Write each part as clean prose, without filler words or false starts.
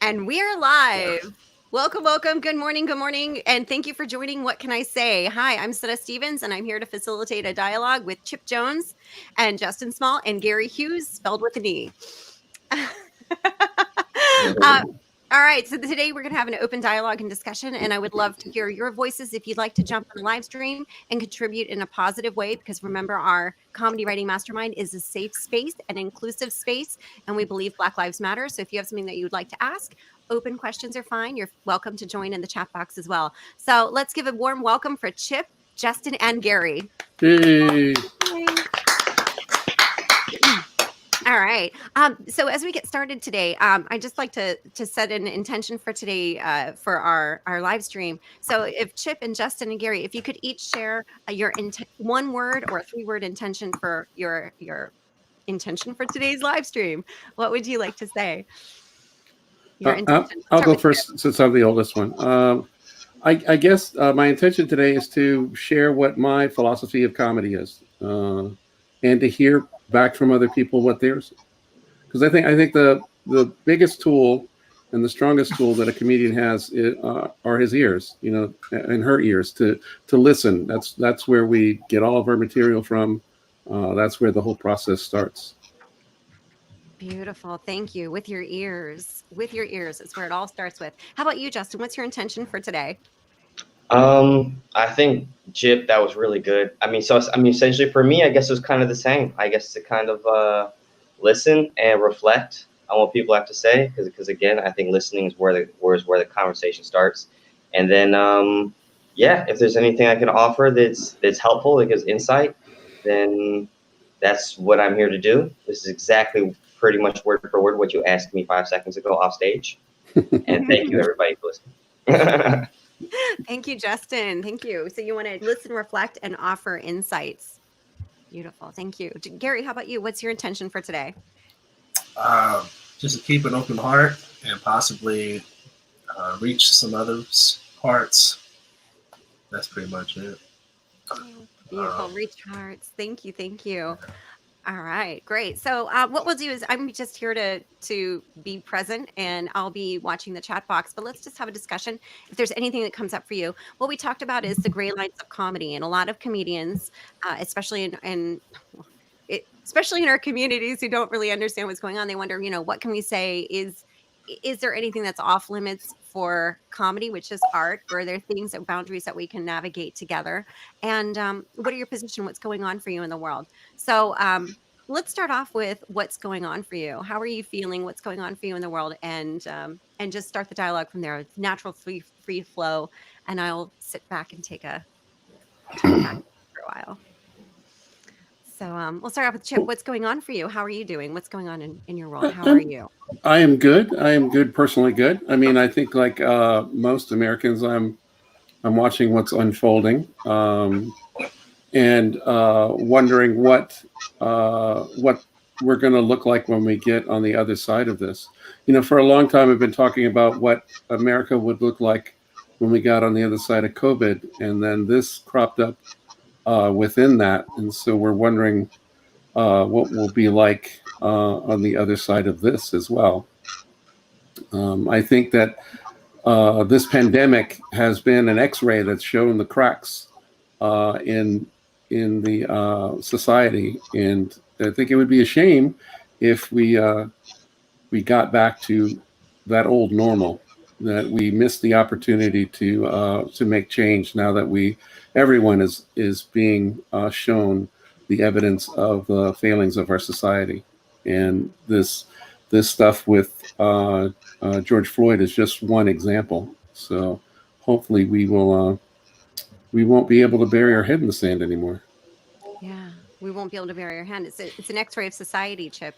And we're live. Welcome, welcome. Good morning. And thank you for joining. What can I say? Hi, I'm Soness Stevens, and I'm here to facilitate a dialogue with Chipp Jones and Justin Small and Gary Hughes, spelled with an E. uh, all right. So today we're going to have an open dialogue and discussion, and I would love to hear your voices if you'd like to jump on the live stream and contribute in a positive way, because remember, our Comedy Writing Mastermind is a safe space, an inclusive space, and we believe Black Lives Matter. So if you have something that you would like to ask, open questions are fine. You're welcome to join in the chat box as well. So let's give a warm welcome for Chipp, Justin, and Gary. Hey. All right. So as we get started today, I just like to set an intention for today for our live stream. So if Chipp and Justin and Gary, if you could each share your one word or a 3-word intention for your intention for today's live stream, what would you like to say? Your intention. I'll go first since I'm the oldest one. I guess my intention today is to share what my philosophy of comedy is, and to hear back from other people what theirs. Because I think the biggest tool and the strongest tool that a comedian has are his ears, and her ears to listen. That's where we get all of our material from. That's where the whole process starts. Beautiful. Thank you. With your ears. With your ears. It's where it all starts with. How about you, Justin? What's your intention for today? I think Chipp, that was really good. Essentially for me, I guess it was kind of the same. I guess to kind of listen and reflect on what people have to say, because again, I think listening is where the conversation starts. And then, if there's anything I can offer that's helpful, that gives insight, then that's what I'm here to do. This is exactly pretty much word for word what you asked me 5 seconds ago off stage. And thank you, everybody, for listening. Thank you, Justin. Thank you. So you want to listen, reflect, and offer insights. Beautiful. Thank you. Gary, how about you? What's your intention for today? Just to keep an open heart and possibly reach some others' hearts. That's pretty much it. Beautiful. Reach hearts. Thank you. Thank you. All right, great. So what we'll do is I'm just here to be present, and I'll be watching the chat box, but let's just have a discussion. If there's anything that comes up for you, what we talked about is the gray lines of comedy, and a lot of comedians, especially especially in our communities who don't really understand what's going on, they wonder, what can we say? Is there anything that's off limits for comedy, which is art, or are there things that boundaries that we can navigate together? And what are your position? What's going on for you in the world? So let's start off with what's going on for you. How are you feeling? What's going on for you in the world? And just start the dialogue from there. It's natural, free flow. And I'll sit back and take a back for a while. So we'll start off with Chipp. What's going on for you? How are you doing? What's going on in your world? How are you? I am good. I am good, personally good. I mean, I think like most Americans, I'm watching what's unfolding, and wondering what we're going to look like when we get on the other side of this. For a long time, I've been talking about what America would look like when we got on the other side of COVID, and then this cropped up within that, and so we're wondering what we'll be like on the other side of this as well. I think that this pandemic has been an X-ray that's shown the cracks in the society, and I think it would be a shame if we got back to that old normal, that we missed the opportunity to make change now that everyone is being shown the evidence of the failings of our society. And this stuff with George Floyd is just one example. So hopefully we won't be able to bury our head in the sand anymore. Yeah, we won't be able to bury our hand. It's an X-ray of society, Chipp.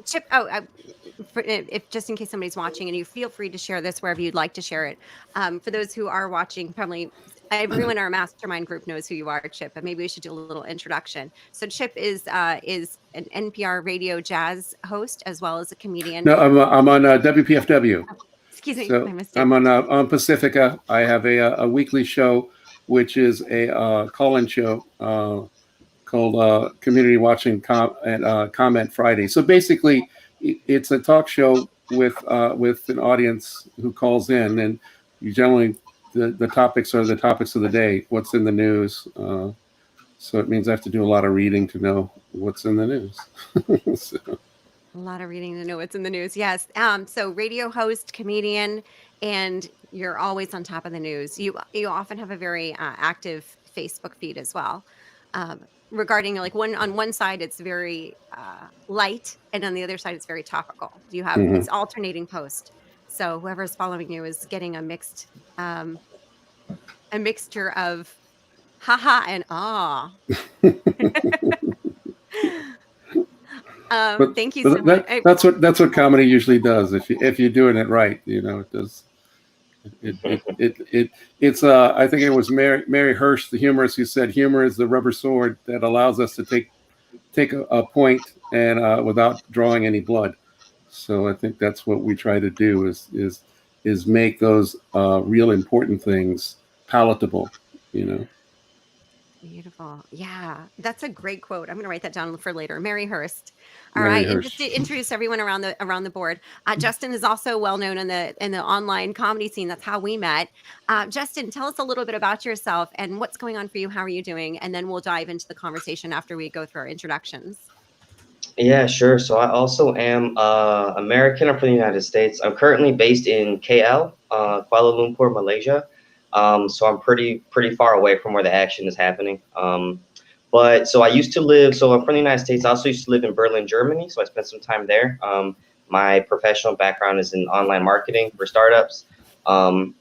Chipp, if just in case somebody's watching, and you feel free to share this wherever you'd like to share it. For those who are watching, probably everyone in our mastermind group knows who you are, Chipp, but maybe we should do a little introduction. So Chipp is an NPR radio jazz host as well as a comedian. No, I'm on WPFW. Excuse me, so my mistake. I'm on Pacifica. I have a weekly show, which is a call-in show called Community Watching and Comment Friday. So basically, it's a talk show with an audience who calls in, and you generally the topics are the topics of the day. What's in the news? So it means I have to do a lot of reading to know what's in the news. So, A lot of reading to know what's in the news. Yes. So radio host, comedian, and you're always on top of the news. You often have a very active Facebook feed as well. Regarding like on one side it's very light, and on the other side it's very topical. You have mhm. it's alternating post. So whoever's following you is getting um, a mixture of haha and ah. But Thank you so much. that's what comedy usually does. If you're doing it right, it does. It's I think it was Mary Hirsch, the humorist, who said humor is the rubber sword that allows us to take a point and without drawing any blood. So I think that's what we try to do is make those real important things palatable. Beautiful. Yeah, that's a great quote. I'm going to write that down for later. Mary Hurst. All Mary right, and just Hirsch. to introduce everyone around the board, Justin is also well known in the online comedy scene. That's how we met. Justin, tell us a little bit about yourself and what's going on for you. How are you doing? And then we'll dive into the conversation after we go through our introductions. Yeah, sure. So I also am American. I'm from the United States. I'm currently based in KL, Kuala Lumpur, Malaysia. So I'm pretty far away from where the action is happening. But so I used to live. So I'm from the United States. I also used to live in Berlin, Germany. So I spent some time there. My professional background is in online marketing for startups.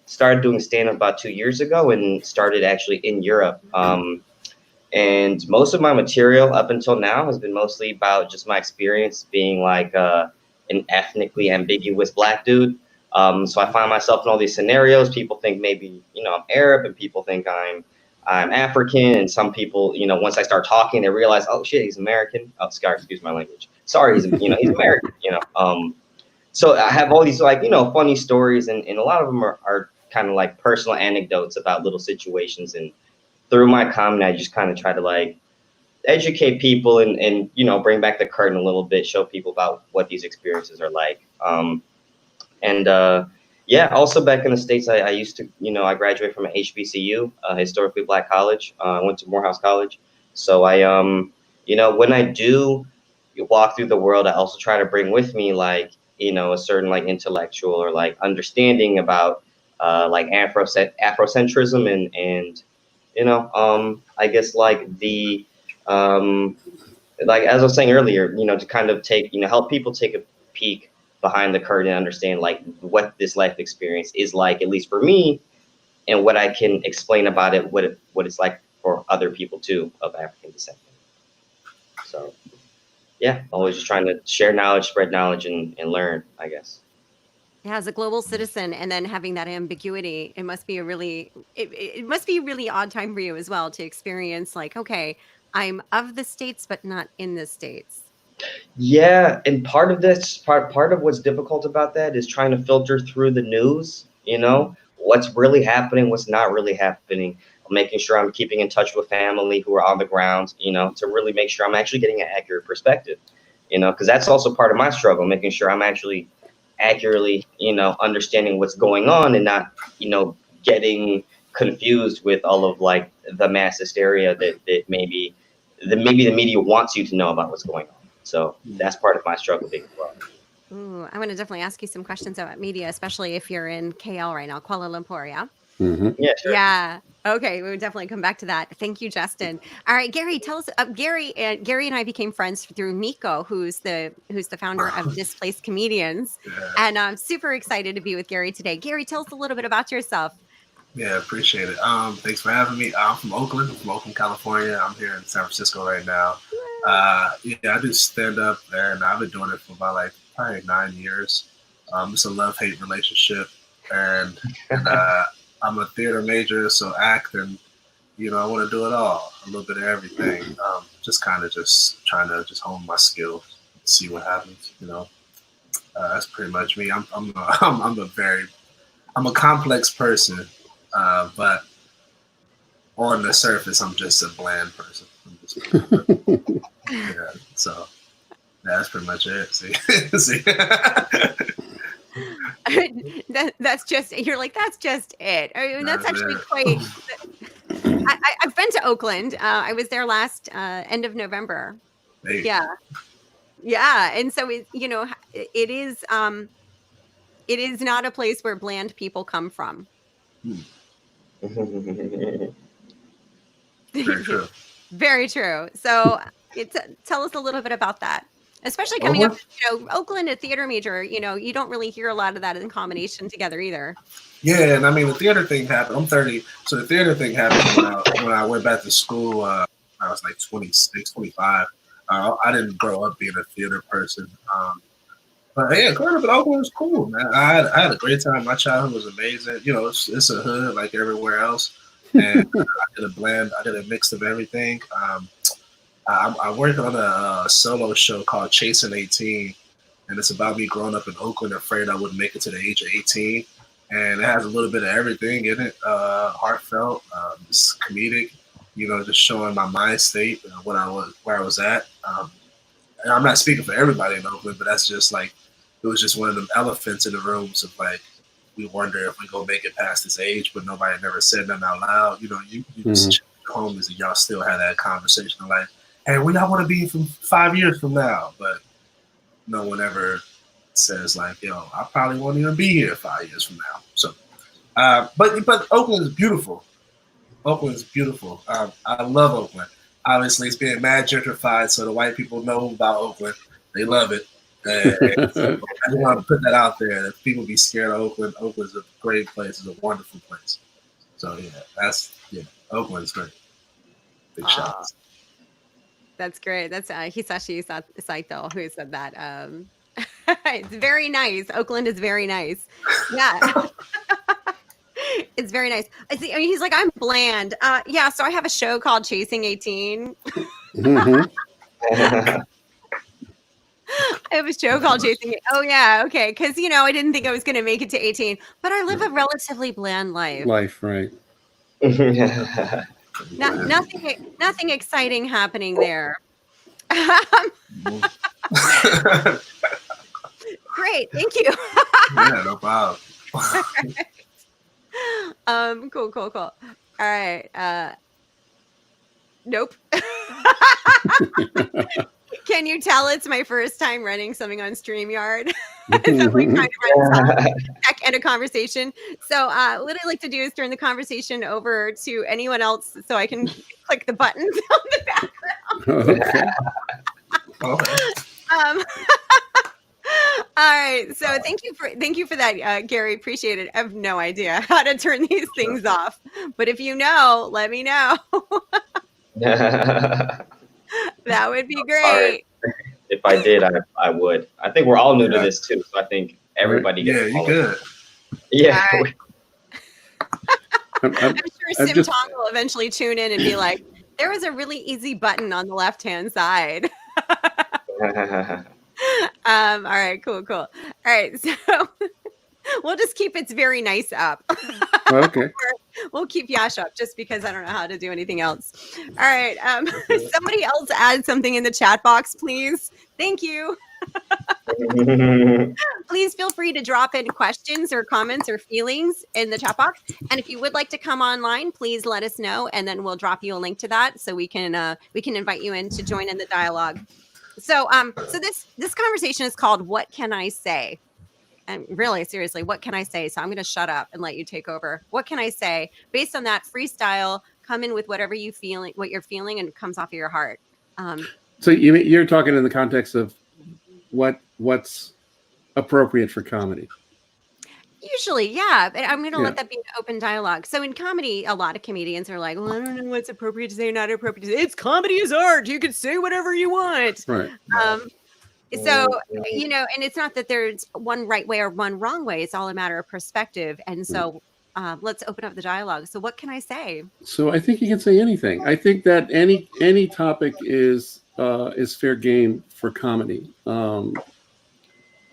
Started doing stand-up about 2 years ago and started actually in Europe. And most of my material up until now has been mostly about just my experience being like an ethnically ambiguous Black dude. So I find myself in all these scenarios. People think maybe, I'm Arab, and people think I'm African. And some people, once I start talking, they realize, oh shit, he's American. Oh, sorry, excuse my language. Sorry, he's American, So I have all these funny stories, and a lot of them are kind of like personal anecdotes about little situations. And through my comedy, I just kind of try to like educate people and bring back the curtain a little bit, show people about what these experiences are like. And yeah, also back in the States, I used to, I graduated from an HBCU, historically Black college. I went to Morehouse College. So I, when I do walk through the world, I also try to bring with me like, a certain like intellectual or like understanding about like Afrocentrism and I guess like the like as I was saying earlier, to kind of take, help people take a peek behind the curtain and understand like what this life experience is like, at least for me, and what I can explain about it, what it's like for other people too of African descent. So yeah, always just trying to share knowledge, spread knowledge, and learn, I guess. Yeah, as a global citizen, and then having that ambiguity, it must be it must be a really odd time for you as well to experience like, okay, I'm of the States, but not in the States. Yeah, and part of what's difficult about that is trying to filter through the news, what's really happening, what's not really happening, making sure I'm keeping in touch with family who are on the ground, to really make sure I'm actually getting an accurate perspective, because that's also part of my struggle, making sure I'm actually accurately, understanding what's going on and not, getting confused with all of like the mass hysteria that maybe the media wants you to know about what's going on. So that's part of my struggle being well. Ooh, I'm going to definitely ask you some questions about media, especially if you're in KL right now, Kuala Lumpur, yeah? Mm-hmm. Yeah, sure. Yeah. Okay, we would definitely come back to that. Thank you, Justin. All right, Gary, tell us. Gary and I became friends through Nico, who's the founder of Displaced Comedians, Yeah. and I'm super excited to be with Gary today. Gary, tell us a little bit about yourself. Yeah, appreciate it. Thanks for having me. I'm from Oakland. I'm from Oakland, California. I'm here in San Francisco right now. Yeah, I do stand up, and I've been doing it for about like probably 9 years. It's a love-hate relationship, and I'm a theater major, so act, and I want to do it all, a little bit of everything. Just kind of just trying to just hone my skills, see what happens. That's pretty much me. I'm a complex person, but on the surface, I'm just a bland person. Yeah, so That's pretty much it. See, see. That's just, you're like, that's just it. I mean, that's That's actually it. quite. I've been to Oakland. I was there last end of November. Hey. Yeah, yeah, and so it is not a place where bland people come from. Very true. Very true. So tell us a little bit about that, especially coming up, Oakland, a theater major, you don't really hear a lot of that in combination together either. Yeah, and I mean the theater thing happened. I'm 30, so the theater thing happened when I went back to school. I was like 26, 25. I didn't grow up being a theater person. But yeah, growing up in Oakland was cool, man. I had a great time. My childhood was amazing. It's a hood like everywhere else, and I did a mix of everything. I worked on a solo show called Chasing 18, and it's about me growing up in Oakland, afraid I wouldn't make it to the age of 18. And it has a little bit of everything in it, heartfelt, just comedic, just showing my mind state, where I was at. And I'm not speaking for everybody in Oakland, but that's just like, it was just one of them elephants in the rooms of like, we wonder if we gonna make it past this age, but nobody never said nothing out loud. You just check your homies and y'all still have that conversation like, hey, where y'all want to be from 5 years from now? But no one ever says like, yo, I probably won't even be here 5 years from now. So, but Oakland is beautiful. Oakland is beautiful. I love Oakland. Obviously, it's being mad gentrified, so the white people know about Oakland. They love it. So I just want to put that out there that people be scared of Oakland. Oakland's a great place. It's a wonderful place. So Oakland's great. Big shots. That's great. That's Hisashi Saito who said that. It's very nice. Oakland is very nice. Yeah. It's very nice. I mean, he's like, I'm bland. Yeah, so I have a show called Chasing 18. I have a show called Chasing. Oh yeah, okay. Because I didn't think I was going to make it to 18, but I live a relatively bland life. Right. Nothing exciting happening there. Great, thank you. Yeah, no problem. Cool. All right. Nope. Can you tell it's my first time running something on StreamYard? So we kind of run tech and a conversation. So what I'd like to do is turn the conversation over to anyone else so I can click the buttons on the background. Okay. All right. So thank you for that, Gary. Appreciate it. I have no idea how to turn these things off, but if you know, let me know. That would be great. If I did, I would. I think we're all new to this too, so I think everybody gets. Yeah, you good. Yeah. Right. I'm sure Sim Tong will eventually tune in and be like, "There was a really easy button on the left-hand side." All right, cool. All right, so we'll just keep It's Very Nice up. Okay. We'll keep Yash up just because I don't know how to do anything else. All right, somebody else add something in the chat box, please. Thank you. Please feel free to drop in questions or comments or feelings in the chat box. And if you would like to come online, please let us know, and then we'll drop you a link to that so we can invite you in to join in the dialogue. So this conversation is called "What Can I Say?" And really, seriously, what can I say? So I'm going to shut up and let you take over. What can I say? Based on that, freestyle, come in with whatever what you're feeling, and it comes off of your heart. So you're talking in the context of what's appropriate for comedy. Usually, yeah. But I'm going to let that be an open dialogue. So in comedy, a lot of comedians are like, well, I don't know what's appropriate to say, not appropriate to say. It's comedy is art. You can say whatever you want. Right. So, and it's not that there's one right way or one wrong way. It's all a matter of perspective. And so let's open up the dialogue. So what can I say? So I think you can say anything. I think that any topic is fair game for comedy.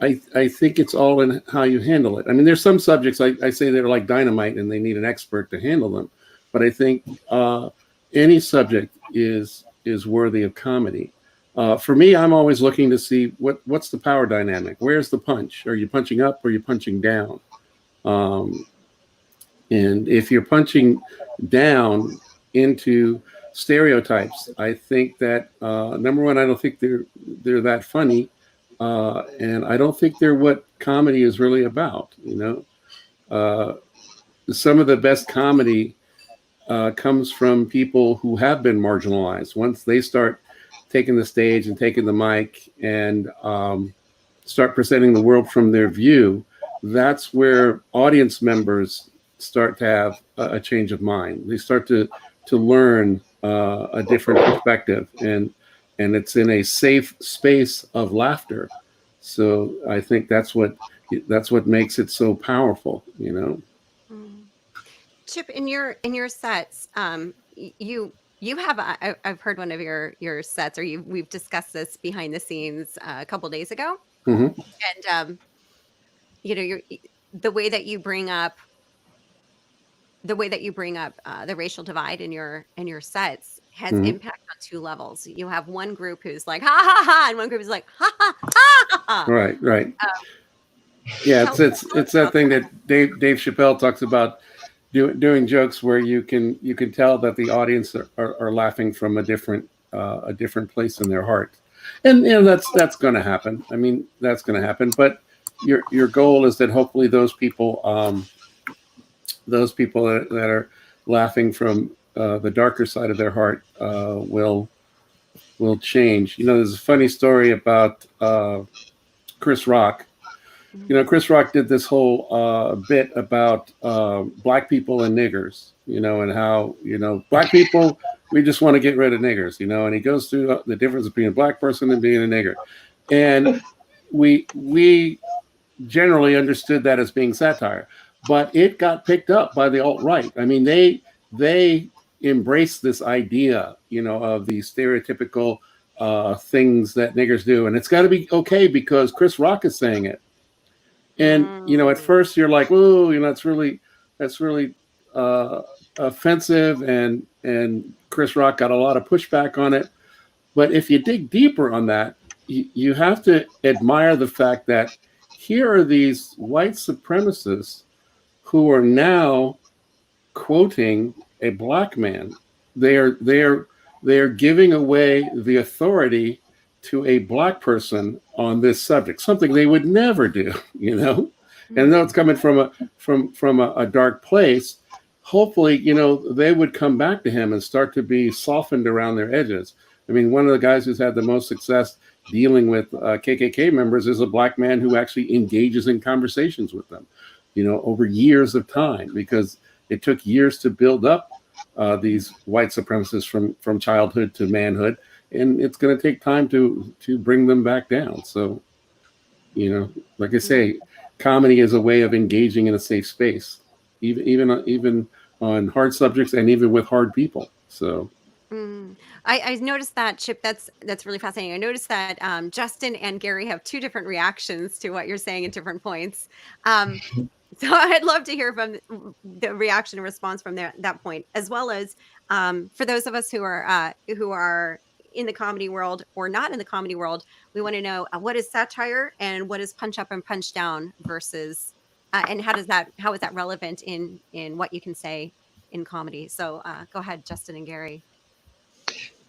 I think it's all in how you handle it. I mean, there's some subjects I say they're like dynamite and they need an expert to handle them. But I think any subject is worthy of comedy. For me, I'm always looking to see what's the power dynamic. Where's the punch? Are you punching up or are you punching down? Um, and if you're punching down into stereotypes, I think that number one, I don't think they're that funny, and I don't think they're what comedy is really about. Some of the best comedy comes from people who have been marginalized. Once they start taking the stage and taking the mic and start presenting the world from their view, that's where audience members start to have a change of mind. They start to learn a different perspective, and it's in a safe space of laughter. So I think that's what makes it so powerful. Mm. Chip, in your sets, you have I've heard one of your sets, or we've discussed this behind the scenes a couple days ago, Mm-hmm. and you're the way that you bring up the racial divide in your sets has Mm-hmm. impact on two levels. You have one group who's like ha ha ha, and one group is like ha ha ha ha ha. Right, right. Um, Yeah, tell it's us that about thing that. that Dave Chappelle talks about doing jokes where you can tell that the audience are laughing from a different place in their heart, and that's going to happen. I mean, that's going to happen. But your goal is that hopefully those people that are laughing from the darker side of their heart will change. There's a funny story about Chris Rock. Chris Rock did this whole bit about black people and niggers, and how, black people, we just want to get rid of niggers, and he goes through the difference between a black person and being a nigger. And we generally understood that as being satire, but it got picked up by the alt-right. I mean, they embraced this idea, of the stereotypical things that niggers do. And it's got to be okay because Chris Rock is saying it. And at Mm. first you're like, "Oh, that's really offensive," and Chris Rock got a lot of pushback on it. But if you dig deeper on that, you have to admire the fact that here are these white supremacists who are now quoting a black man. They are giving away the authority to a black person on this subject, something they would never do, And though it's coming from a dark place, hopefully, they would come back to him and start to be softened around their edges. I mean, one of the guys who's had the most success dealing with KKK members is a black man who actually engages in conversations with them, over years of time, because it took years to build up these white supremacists from childhood to manhood, and it's going to take time to bring them back down. So, like I say, comedy is a way of engaging in a safe space, even on hard subjects and even with hard people. So. Mm. I noticed that, Chip. That's really fascinating. I noticed that Justin and Gary have two different reactions to what you're saying at different points. Um, so I'd love to hear from the reaction and response from that point, as well as for those of us who are in the comedy world or not in the comedy world. We want to know what is satire and what is punch up and punch down versus, and how is that relevant in what you can say in comedy. So go ahead, Justin and Gary.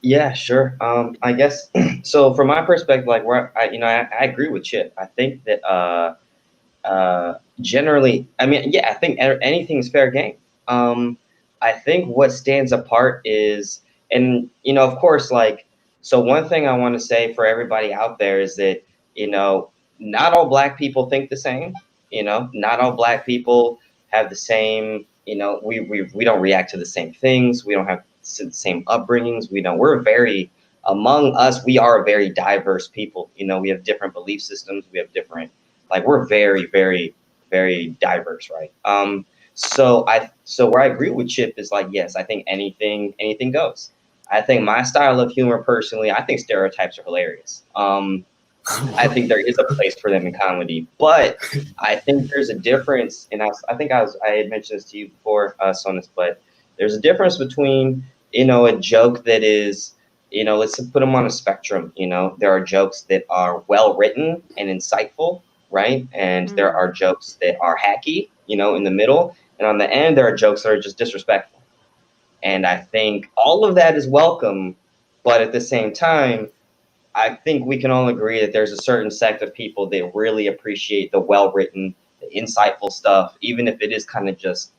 Yeah, sure. I guess so. From my perspective, like where I agree with Chip. I think that generally, I mean, yeah, I think anything's fair game. I think what stands apart is, and of course, like, so one thing I want to say for everybody out there is that not all black people think the same. Not all black people have the same. We don't react to the same things. We don't have the same upbringings. Among us, we are a very diverse people. We have different belief systems. We have different, like, we're very, very, very diverse, right? So where I agree with Chip is like, yes, I think anything goes. I think my style of humor, personally, I think stereotypes are hilarious. I think there is a place for them in comedy, but I think there's a difference. And I had mentioned this to you before, Soness, but there's a difference between, a joke that is let's put them on a spectrum. There are jokes that are well written and insightful, right? And there are jokes that are hacky, in the middle. And on the end, there are jokes that are just disrespectful. And I think all of that is welcome. But at the same time, I think we can all agree that there's a certain sect of people that really appreciate the well-written, the insightful stuff, even if it is kind of just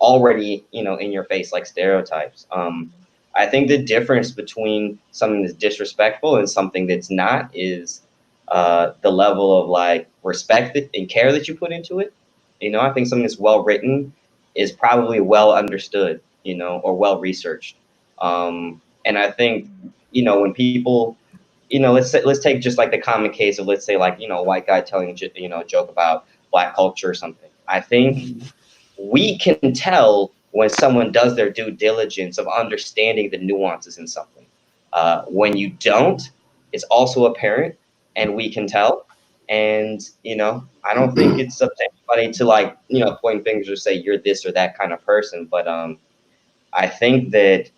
already, in your face, like stereotypes. I think the difference between something that's disrespectful and something that's not is the level of like respect and care that you put into it. I think something that's well-written is probably well understood, or well researched. And I think, when people, let's take just like the common case of, let's say, like, a white guy telling, a joke about Black culture or something. I think we can tell when someone does their due diligence of understanding the nuances in something. When you don't, it's also apparent, and we can tell. And, I don't think it's up to anybody to, like, point fingers or say you're this or that kind of person. But I think that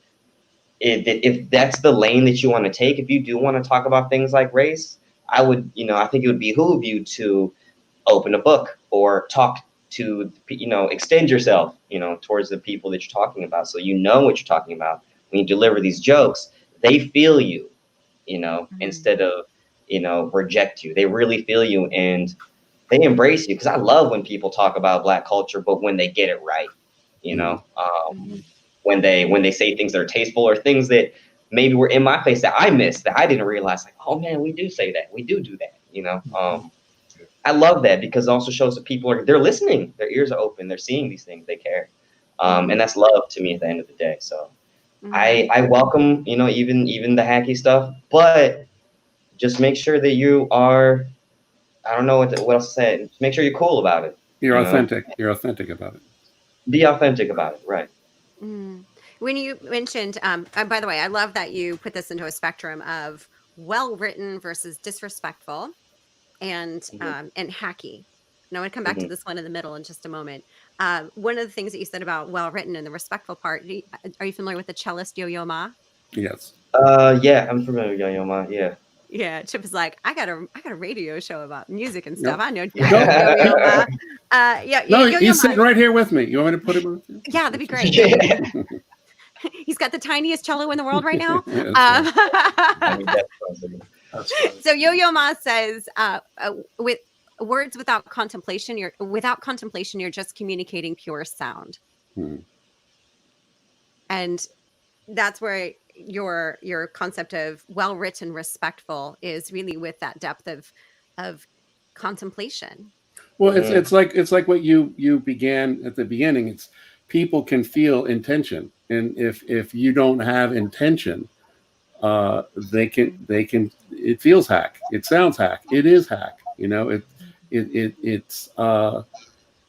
if that's the lane that you want to take, if you do want to talk about things like race, I think it would behoove you to open a book or talk to, extend yourself, towards the people that you're talking about. So what you're talking about. When you deliver these jokes, they feel you, instead of, reject you. They really feel you and they embrace you. Because I love when people talk about Black culture, but when they get it right, when they say things that are tasteful or things that maybe were in my face that I missed, that I didn't realize, like, oh man, we do say that. We do that, I love that because it also shows that people they're listening. Their ears are open. They're seeing these things. They care. And that's love to me at the end of the day. So I welcome, even the hacky stuff, but just make sure that you are, I don't know what else to say. Just make sure you're cool about it. You're authentic. You're authentic about it. Be authentic about it. Right. When you mentioned, by the way, I love that you put this into a spectrum of well-written versus disrespectful and hacky. And I want to come back to this one in the middle in just a moment. One of the things that you said about well-written and the respectful part, are you familiar with the cellist Yo-Yo Ma? Yes. Yeah, I'm familiar with Yo-Yo Ma. Yeah. Yeah, Chip is like, I got a radio show about music and stuff. I know Yo-Yo Ma. Yeah, No, Yo-Yo he's Ma. sitting right here with me. You want me to put him on? Yeah, that'd be great. He's got the tiniest cello in the world right now. So Yo-Yo Ma says, with words without contemplation, you're just communicating pure sound. And that's where your concept of well-written, respectful is really with that depth of contemplation. Well, it's like what you began at the beginning. It's people can feel intention, and if you don't have intention, they can. It feels hack. It sounds hack. It is hack. It's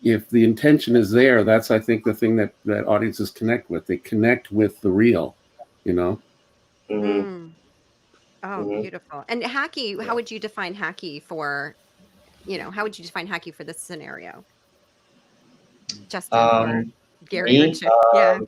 if the intention is there, that's, I think, the thing that audiences connect with. They connect with the real. Oh, beautiful. And hacky, how would you define hacky for, this scenario? Justin or Gary or Chip? Yeah.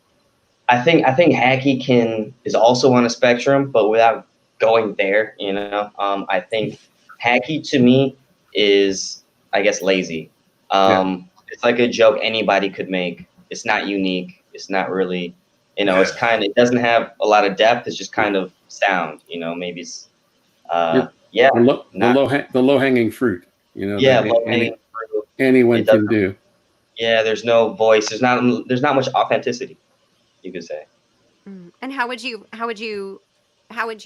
I think hacky is also on a spectrum, but without going there, I think hacky to me is, I guess, lazy. It's like a joke anybody could make. It's not unique. It's not really, it doesn't have a lot of depth. It's just kind of sound, maybe it's, the low hanging fruit, low hanging fruit. Anyone can do. Yeah, there's no voice. There's not much authenticity, you could say. And how would you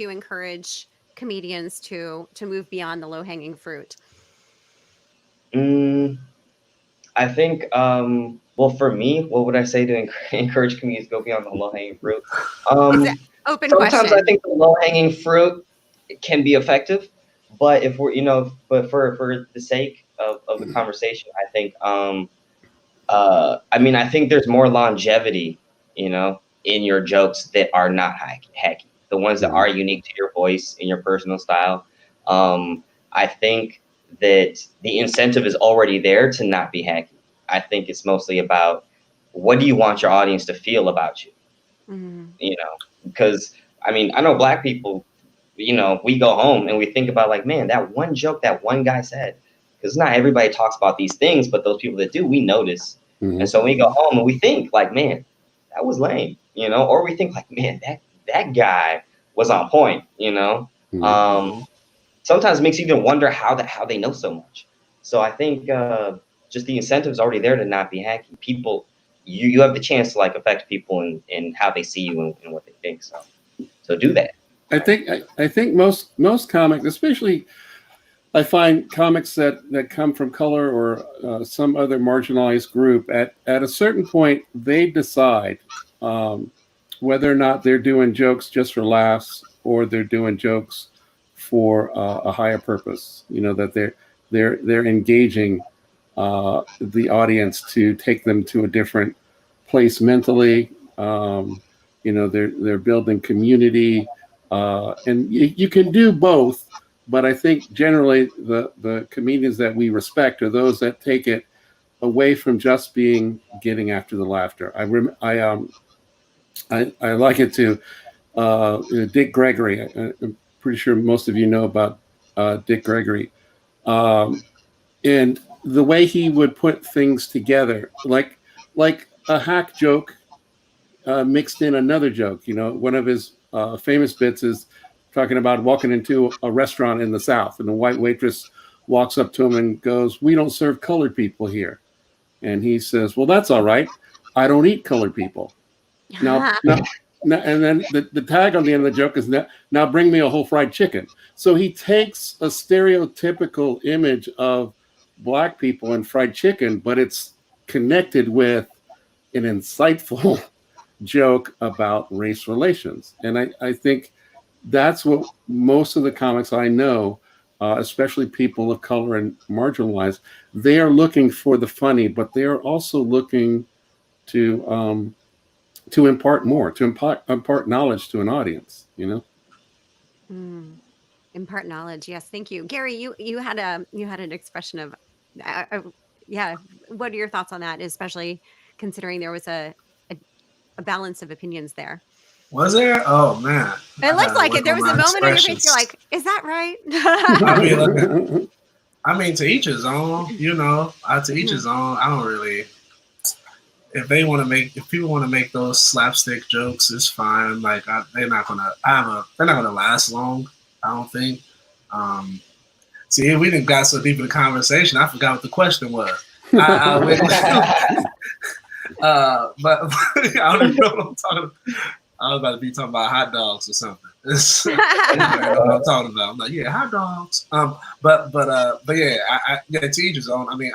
encourage comedians to move beyond the low hanging fruit? I think, well, for me, what would I say to encourage comedians to go beyond the low-hanging fruit? Open sometimes question. I think the low-hanging fruit can be effective, but if we're, but for the sake of the conversation, I think, I think there's more longevity, in your jokes that are not hacky. The ones that are unique to your voice and your personal style. I think that the incentive is already there to not be hacky. I think it's mostly about what do you want your audience to feel about you? Because I mean, I know black people, you know, we go home and we think about like, man, that one joke that one guy said, because not everybody talks about these things, but those people that do, we notice. And so we go home and we think like, man, that was lame, you know, or we think like, man, that guy was on point, you know. Sometimes it makes you even wonder how they know so much. So I think just the incentive's already there to not be hacky. People, you have the chance to like affect people in how they see you and what they think. So do that. I think most comics, especially I find comics that come from color or some other marginalized group, at a certain point they decide whether or not they're doing jokes just for laughs or they're doing jokes for a higher purpose. You know, that they're engaging the audience to take them to a different place mentally. You know, they're building community, and you can do both. But I think generally the comedians that we respect are those that take it away from just being getting after the laughter. I like it too. Dick Gregory. I'm pretty sure most of you know about Dick Gregory, and the way he would put things together, like a hack joke mixed in another joke. You know, one of his famous bits is talking about walking into a restaurant in the South, and the white waitress walks up to him and goes, "We don't serve colored people here." And he says, "Well, that's all right. I don't eat colored people." Now, and then the tag on the end of the joke is, "Now bring me a whole fried chicken." So he takes a stereotypical image of black people and fried chicken, but it's connected with an insightful joke about race relations. And I think that's what most of the comics I know, especially people of color and marginalized, they are looking for the funny, but they are also looking to impart more, to impart knowledge to an audience, you know? Impart knowledge. Yes, thank you, Gary. You had an expression of, yeah. What are your thoughts on that? Especially considering there was a, a balance of opinions there. Was there? Oh man, It looks like it. There was a moment on your face. You're like, "Is that right?" I mean, to each his own. You know, to each his own. I don't really. If people want to make those slapstick jokes, it's fine. Like they're not gonna last long. I don't think. See, we didn't got so deep in the conversation. I forgot what the question was. But I don't even know what I'm talking about. I was about to be talking about hot dogs or something. I don't know what I'm talking about. I'm like, yeah, hot dogs. But yeah, to each his own. I mean,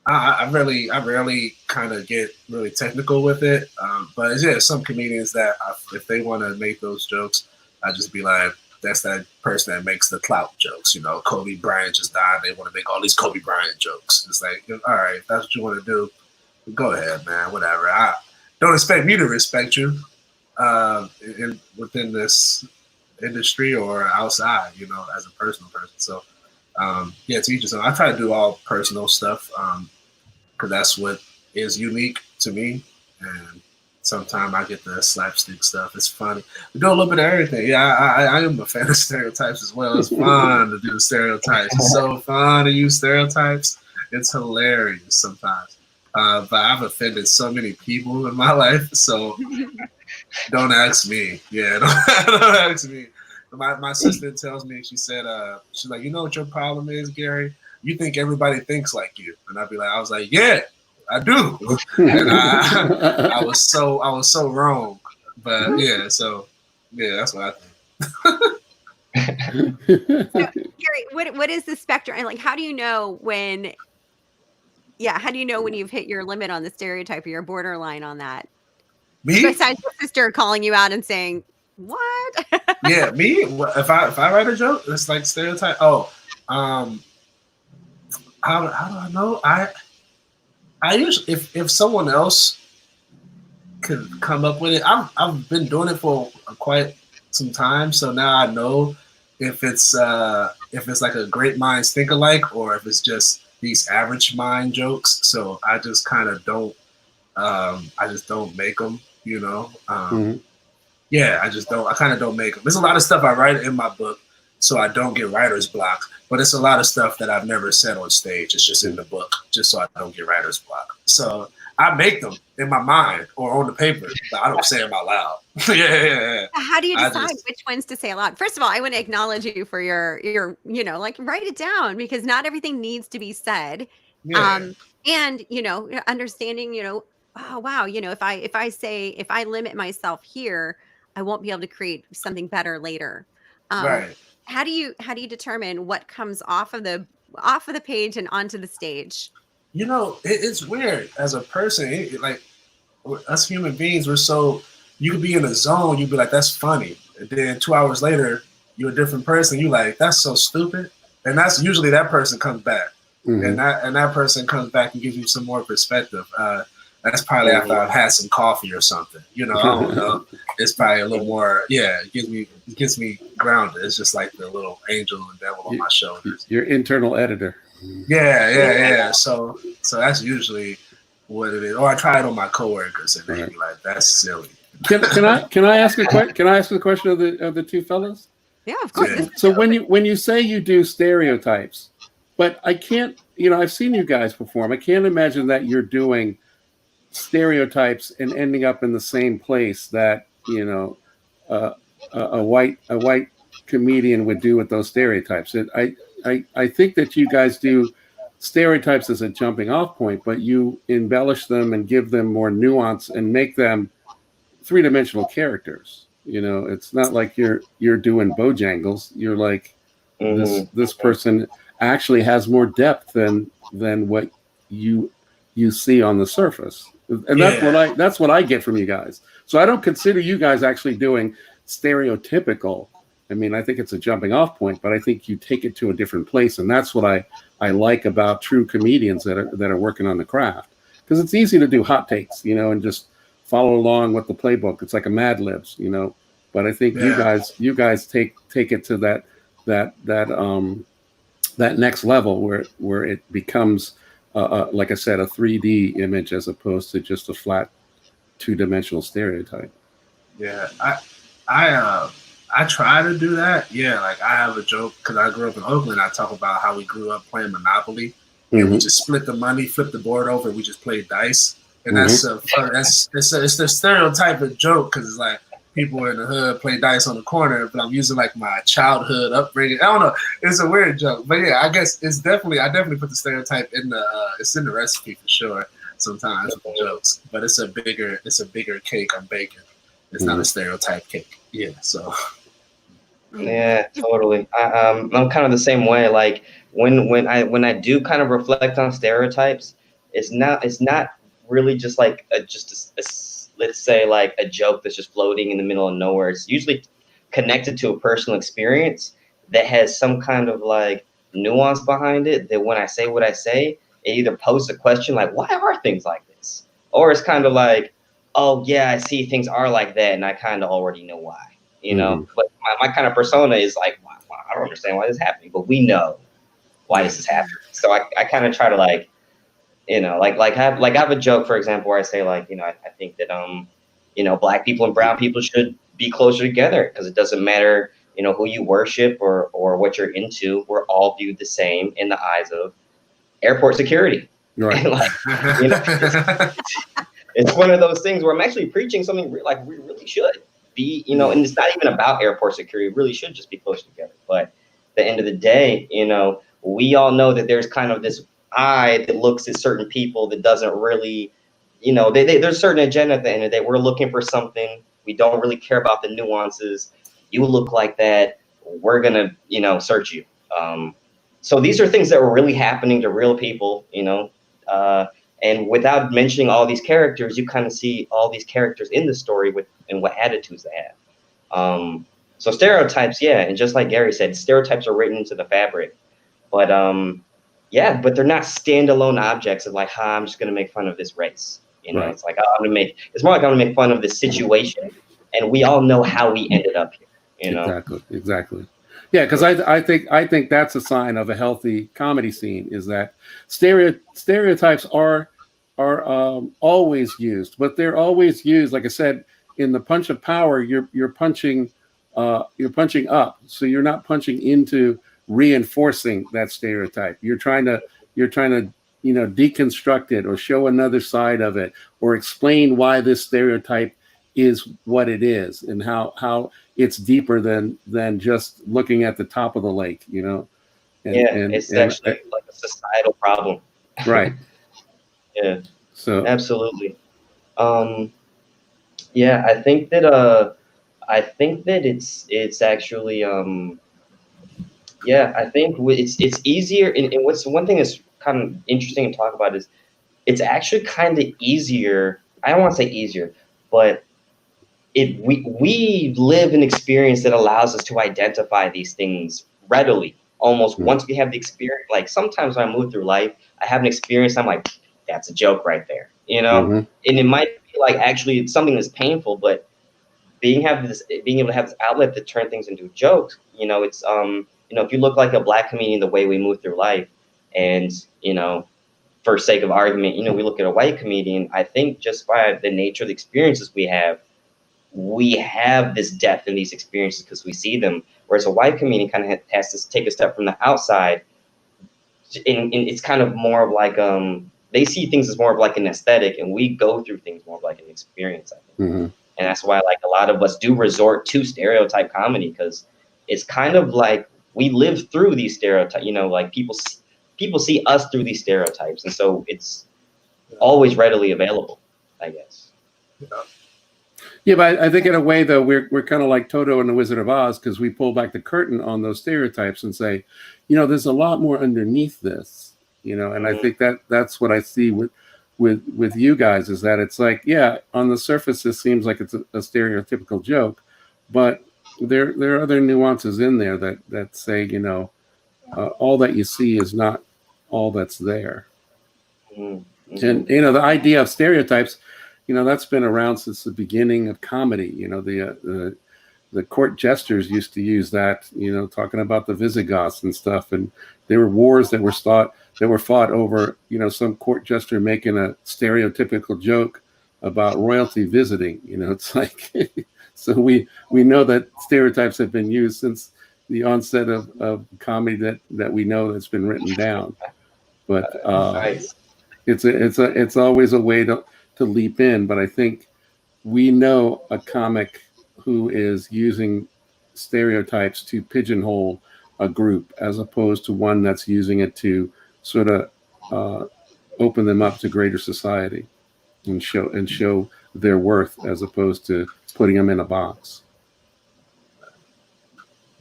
I rarely kind of get really technical with it. But yeah, some comedians that if they want to make those jokes, I just be like, that's that person that makes the clout jokes. You know, Kobe Bryant just died. They want to make all these Kobe Bryant jokes. It's like, all right, if that's what you want to do, go ahead, man. Whatever. Don't expect me to respect you within this industry or outside, you know, as a personal person. So, yeah, to each his own. I try to do all personal stuff because that's what is unique to me. And sometimes I get the slapstick stuff. It's funny. We do a little bit of everything. Yeah, I am a fan of stereotypes as well. It's fun to do stereotypes. It's so fun to use stereotypes. It's hilarious sometimes. But I've offended so many people in my life, so don't ask me. Yeah, don't ask me. My sister tells me, she said, she's like, you know what your problem is, Gary? You think everybody thinks like you. And I was like, yeah, I do. And I was so wrong. But yeah, so yeah, that's what I think. So, Gary, what is the spectrum? And like, how do you know when you've hit your limit on the stereotype or your borderline on that? Me? Besides your sister calling you out and saying, "What?" Yeah, me. If I write a joke, it's like stereotype. Oh, how do I know? I usually if someone else could come up with it, I've been doing it for quite some time, so now I know if it's like a great minds think alike or if it's just these average mind jokes. So I just kind of don't. I just don't make them, you know. Yeah, I kind of don't make them. There's a lot of stuff I write in my book, so I don't get writer's block. But it's a lot of stuff that I've never said on stage. It's just in the book, just so I don't get writer's block. So I make them in my mind or on the paper, but I don't say them out loud. Yeah. How do you decide which ones to say aloud? First of all, I want to acknowledge you for your, like write it down, because not everything needs to be said. Yeah. And, understanding, oh, wow, if I limit myself here, I won't be able to create something better later. Right. How do you determine what comes off of the page and onto the stage? It's weird as a person. Like us human beings, you could be in a zone. You'd be like, "That's funny," and then 2 hours later, you're a different person. You like, "That's so stupid," and that's usually that person comes back, and that person comes back and gives you some more perspective. That's probably after I've had some coffee or something. I don't know. It's probably a little more. Yeah, it gets me grounded. It's just like the little angel and devil on my shoulders. Your internal editor. Yeah. So that's usually what it is. Or I try it on my coworkers, and they be like, "That's silly." Can I ask a question? Can I ask the question of the two fellas? Yeah, of course. Yeah. So when you say you do stereotypes, but I can't. I've seen you guys perform. I can't imagine that you're doing stereotypes and ending up in the same place that a white comedian would do with those stereotypes. I think that you guys do stereotypes as a jumping off point, but you embellish them and give them more nuance and make them three-dimensional characters. It's not like you're doing Bojangles. You're like this person actually has more depth than what you see on the surface. And that's what I get from you guys. So I don't consider you guys actually doing stereotypical. I mean, I think it's a jumping off point, but I think you take it to a different place. And that's what I like about true comedians that are working on the craft. Because it's easy to do hot takes, and just follow along with the playbook. It's like a Mad Libs, But I think you guys take it to that next level where it becomes like I said, a 3D image as opposed to just a flat 2-dimensional stereotype. Yeah, I try to do that. Yeah, like I have a joke because I grew up in Oakland. I talk about how we grew up playing Monopoly, and we just split the money, flipped the board over, and we just played dice. And it's the stereotypic joke because it's like people in the hood play dice on the corner, but I'm using like my childhood upbringing. I don't know. It's a weird joke, but yeah, I guess I definitely put the stereotype in it's in the recipe for sure. Sometimes with the jokes, but it's a bigger cake I'm baking. It's not a stereotype cake. Yeah. So. Yeah, totally. I'm kind of the same way. Like when I do kind of reflect on stereotypes, it's not really just like let's say like a joke that's just floating in the middle of nowhere. It's usually connected to a personal experience that has some kind of like nuance behind it, that when I say what I say, it either poses a question like, why are things like this? Or it's kind of like, oh yeah, I see things are like that, and I kind of already know why, But my kind of persona is like, wow, I don't understand why this is happening, but we know why this is happening. So I kind of try to like, I have a joke, for example, where I say like, I think that Black people and brown people should be closer together because it doesn't matter, who you worship or what you're into. We're all viewed the same in the eyes of airport security. Right. And it's one of those things where I'm actually preaching something like we really should be, and it's not even about airport security. We really should just be close together. But at the end of the day, we all know that there's kind of this eye that looks at certain people that doesn't really, there's a certain agenda at the end of the day. We're looking for something. We don't really care about the nuances. You look like that. We're going to, search you. So these are things that were really happening to real people, and without mentioning all these characters, you kind of see all these characters in the story and what attitudes they have. So stereotypes, yeah. And just like Gary said, stereotypes are written into the fabric, but but they're not standalone objects of like, I'm just going to make fun of this race. Right. It's like, it's more like I'm going to make fun of this situation. And we all know how we ended up here, Exactly. Yeah, because I think that's a sign of a healthy comedy scene is that stereotypes are always used, but they're always used, like I said, in the punch of power, you're punching up. So you're not punching into reinforcing that stereotype. You're trying to deconstruct it or show another side of it or explain why this stereotype is what it is and how it's deeper than just looking at the top of the lake, It's actually like a societal problem. Right. Yeah, So absolutely. Yeah, I think that it's actually yeah, I think it's easier. And what's one thing that's kind of interesting to talk about is it's actually kind of easier. I don't want to say easier, but we live an experience that allows us to identify these things readily. Almost once we have the experience, like sometimes when I move through life, I have an experience. I'm like, that's a joke right there, Mhm. And it might be like actually it's something that's painful, but being able to have this outlet to turn things into jokes, it's if you look like a black comedian, the way we move through life, and for sake of argument, we look at a white comedian, I think just by the nature of the experiences we have this depth in these experiences because we see them, whereas a white comedian kind of has to take a step from the outside, and it's kind of more of like they see things as more of like an aesthetic, and we go through things more of like an experience, I think. Mm-hmm. And that's why like a lot of us do resort to stereotype comedy, because it's kind of like we live through these stereotypes, like people see us through these stereotypes, and so it's always readily available, I guess. Yeah, but I think in a way, though, we're kind of like Toto and the Wizard of Oz, because we pull back the curtain on those stereotypes and say, there's a lot more underneath this, and I think that's what I see with you guys, is that it's like, yeah, on the surface, this seems like it's a stereotypical joke, but there are other nuances in there that say, all that you see is not all that's there. Mm-hmm. And, the idea of stereotypes, that's been around since the beginning of comedy. The court jesters used to use that, talking about the Visigoths and stuff. And there were wars that were fought over, some court jester making a stereotypical joke about royalty visiting. It's like, so we know that stereotypes have been used since the onset of comedy that we know that's been written down. But Nice. it's always a way to leap in. But I think we know a comic who is using stereotypes to pigeonhole a group, as opposed to one that's using it to sort of open them up to greater society and show their worth, as opposed to putting them in a box.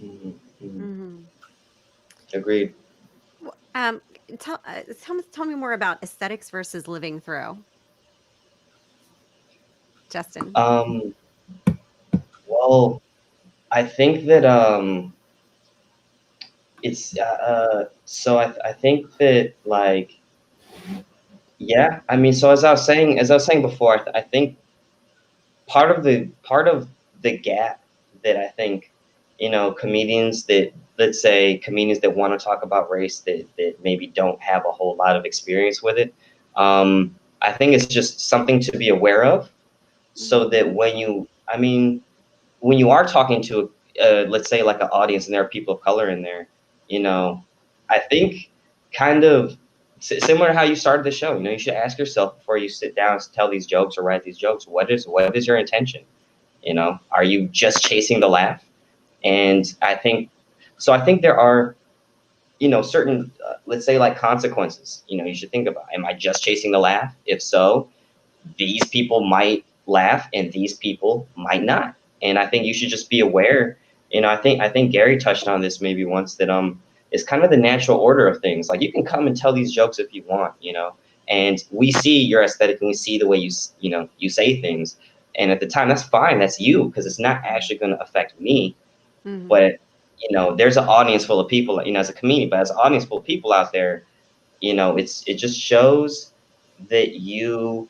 Mm-hmm. Mm-hmm. Agreed. Tell me more about aesthetics versus living through, Justin. Well, I think that it's so I think that, like, yeah, I mean, so as I was saying before, I think part of the gap that I think, comedians that, let's say comedians that want to talk about race that maybe don't have a whole lot of experience with it, I think it's just something to be aware of, so that when you are talking to let's say like an audience and there are people of color in there, I think kind of similar to how you started the show, you should ask yourself before you sit down to tell these jokes or write these jokes, what is your intention? Are you just chasing the laugh? And I think there are, certain, let's say like consequences, you should think about, am I just chasing the laugh? If so, these people might laugh and these people might not. And I think you should just be aware. I think Gary touched on this maybe once, that it's kind of the natural order of things. Like, you can come and tell these jokes if you want, and we see your aesthetic and we see the way you say things. And at the time, that's fine. That's you, because it's not actually going to affect me. Mm-hmm. But, there's an audience full of people, as a comedian, but as an audience full of people out there, it just shows that you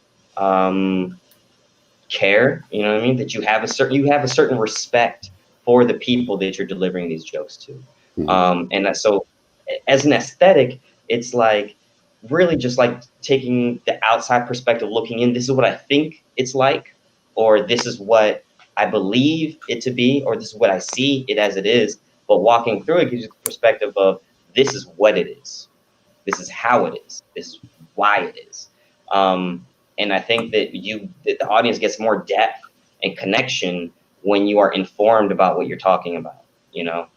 care, that you have a certain respect for the people that you're delivering these jokes to. Mm-hmm. And that, so as an aesthetic, it's like really just like taking the outside perspective, looking in, this is what I think it's like, or this is what I believe it to be, or this is what I see it as it is. But walking through it gives you the perspective of this is what it is. This is how it is. This is why it is. And I think that the audience gets more depth and connection when you are informed about what you're talking about. You know,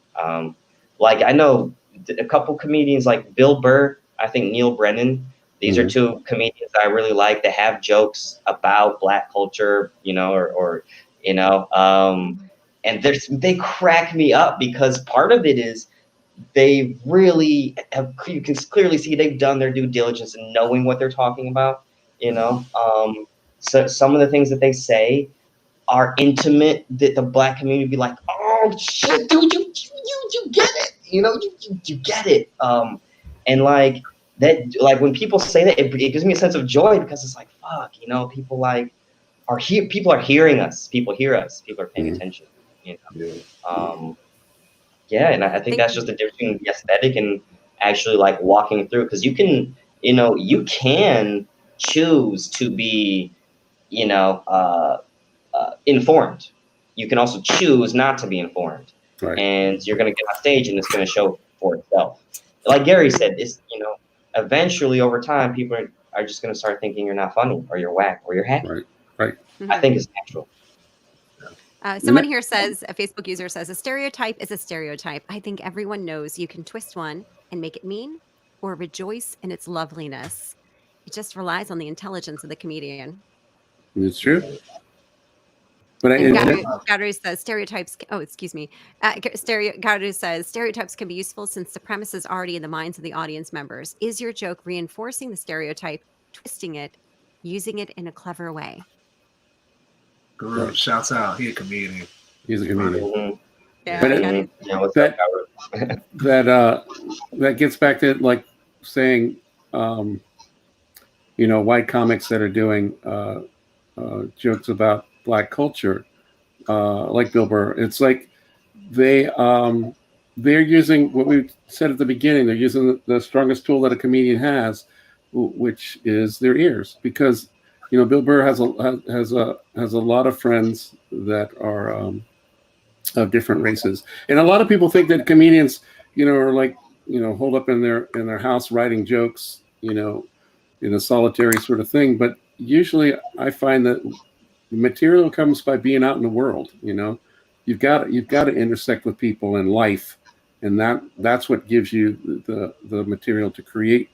like I know a couple comedians like Bill Burr, I think Neil Brennan. These are two comedians I really like that have jokes about Black culture, you know, or you know, and they crack me up because part of it is they really have, you can clearly see they've done their due diligence in knowing what they're talking about, you know. So some of the things that they say are intimate that the Black community be like, oh shit, dude, you get it, you know, you get it. And like that, like when people say that, it gives me a sense of joy because it's like, fuck, you know, people like are here, people are hearing us, people hear us, people are paying attention, you know. Yeah, and I think that's just the difference between the aesthetic and actually like walking through, because you can, you know, you can choose to be, you know, informed. You can also choose not to be informed, and you're going to get on stage and it's going to show for itself. Like Gary said, it's, you know, eventually over time, people are just going to start thinking you're not funny or you're whack or you're hacky. Right. I think it's natural. Someone here says, a Facebook user says, a stereotype is a stereotype. I think everyone knows you can twist one and make it mean or rejoice in its loveliness. It just relies on the intelligence of the comedian. It's true. But Garu says stereotypes. Oh, excuse me. Garu says stereotypes can be useful since the premise is already in the minds of the audience members. Is your joke reinforcing the stereotype, twisting it, using it in a clever way? Guru, shouts out. He's a comedian. He's a comedian. Yeah, but that gets back to like saying, you know, white comics that are doing jokes about Black culture, like Bill Burr. It's like they're using what we said at the beginning. They're using the strongest tool that a comedian has, which is their ears, because you know Bill Burr has a lot of friends that are of different races, and a lot of people think that comedians, you know, are like, you know, holed up in their house writing jokes, you know, in a solitary sort of thing. But usually, I find that the material comes by being out in the world. You know, you've got to intersect with people in life, and that's what gives you the material to create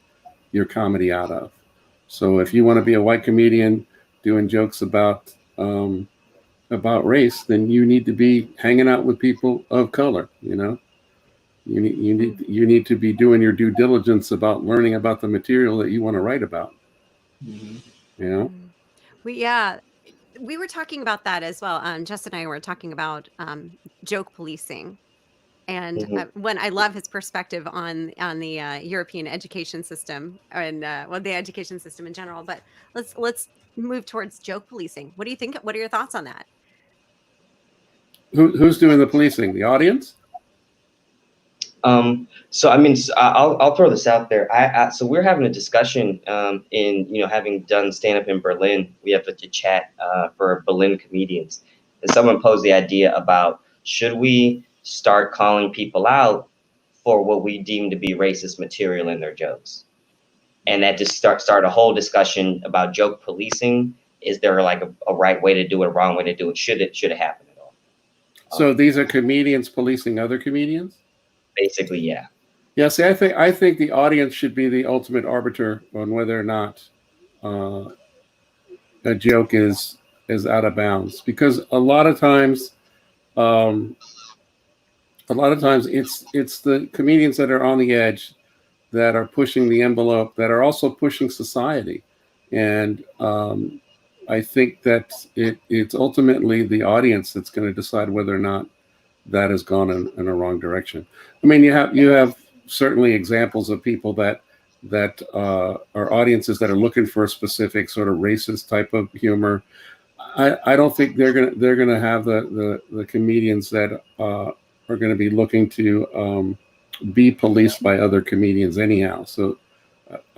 your comedy out of. So if you want to be a white comedian doing jokes about race, then you need to be hanging out with people of color. You know, you need to be doing your due diligence about learning about the material that you want to write about. You know, we were talking about that as well. Justin and I were talking about joke policing. And when I love his perspective on the European education system and the education system in general, but let's move towards joke policing. What do you think? What are your thoughts on that? Who's doing the policing? The audience? So I mean, I'll throw this out there. So we're having a discussion in, you know, having done stand up in Berlin, we have a chat for Berlin comedians, and someone posed the idea about should we start calling people out for what we deem to be racist material in their jokes, and that just start a whole discussion about joke policing. Is there like a right way to do it, a wrong way to do it? Should it happen at all? So these are comedians policing other comedians? Basically, yeah. Yeah. See, I think the audience should be the ultimate arbiter on whether or not a joke is out of bounds, because a lot of times it's the comedians that are on the edge that are pushing the envelope, that are also pushing society. And I think that it's ultimately the audience that's going to decide whether or not that has gone in a wrong direction. I mean, you have certainly examples of people that are audiences that are looking for a specific sort of racist type of humor. I don't think they're gonna have the comedians that are going to be looking to be policed by other comedians anyhow. So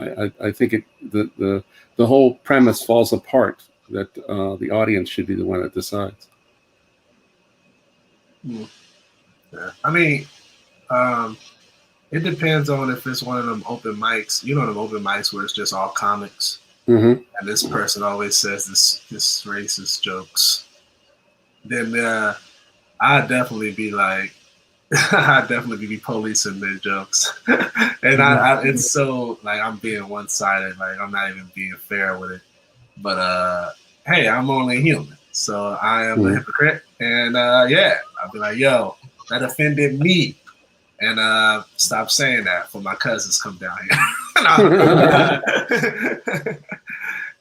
I think the whole premise falls apart that the audience should be the one that decides. Yeah. I mean, it depends on if it's one of them open mics. You know, them open mics where it's just all comics, Mm-hmm. and this person always says this racist jokes. Then I'd definitely be like, I'd definitely be policing their jokes, and it's so like I'm being one-sided. Like I'm not even being fair with it. But hey, I'm only human, so I am a hypocrite. And yeah, I'll be like, yo, that offended me. And stop saying that for my cousins come down here.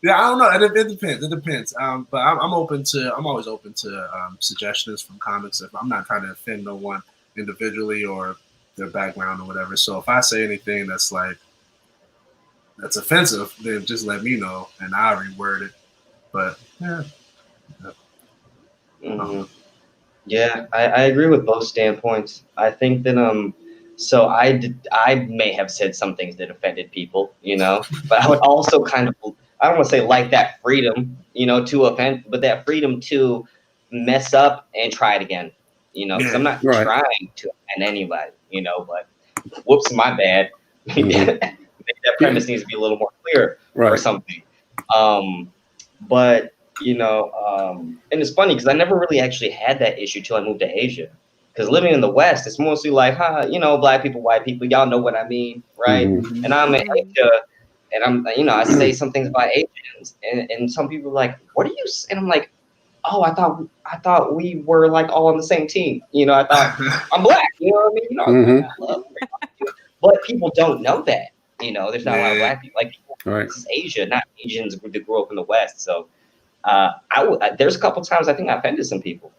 Yeah, I don't know. It depends. It depends. But I'm open to. I'm always open to suggestions from comics. If I'm not trying to offend no one individually or their background or whatever. So if I say anything that's offensive, then just let me know and I'll reword it. But yeah. Mm-hmm. Yeah, I agree with both standpoints. I think that so I may have said some things that offended people, but I would also kind of, I don't want to say like that freedom, to offend, but that freedom to mess up and try it again, because I'm not trying to offend anybody, but whoops, my bad. Maybe that premise needs to be a little more clear or something. But and it's funny because I never really actually had that issue till I moved to Asia. Because living in the West, it's mostly like, black people, white people, y'all know what I mean, right? Mm-hmm. And I'm in Asia, and I'm, I say some things about Asians, and some people are like, what are you? And I'm like, oh, I thought we were like all on the same team. I thought I'm black. You know what I mean? I love everybody. But people don't know that. There's not a lot of black people. Like people, this is Asia, not Asians that grew up in the West. So. There's a couple times I think I offended some people,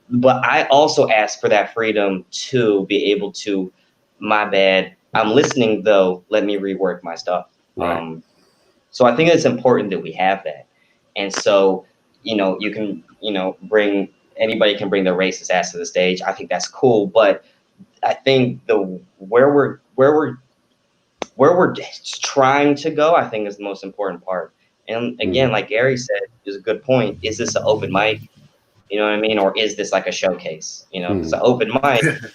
but I also ask for that freedom to be able to, my bad, I'm listening though, let me rework my stuff. So I think it's important that we have that. And so, you can, anybody can bring their racist ass to the stage. I think that's cool, but I think where we're trying to go, I think is the most important part. And again, like Gary said, is a good point. Is this an open mic? You know what I mean? Or is this like a showcase? Because an open mic, it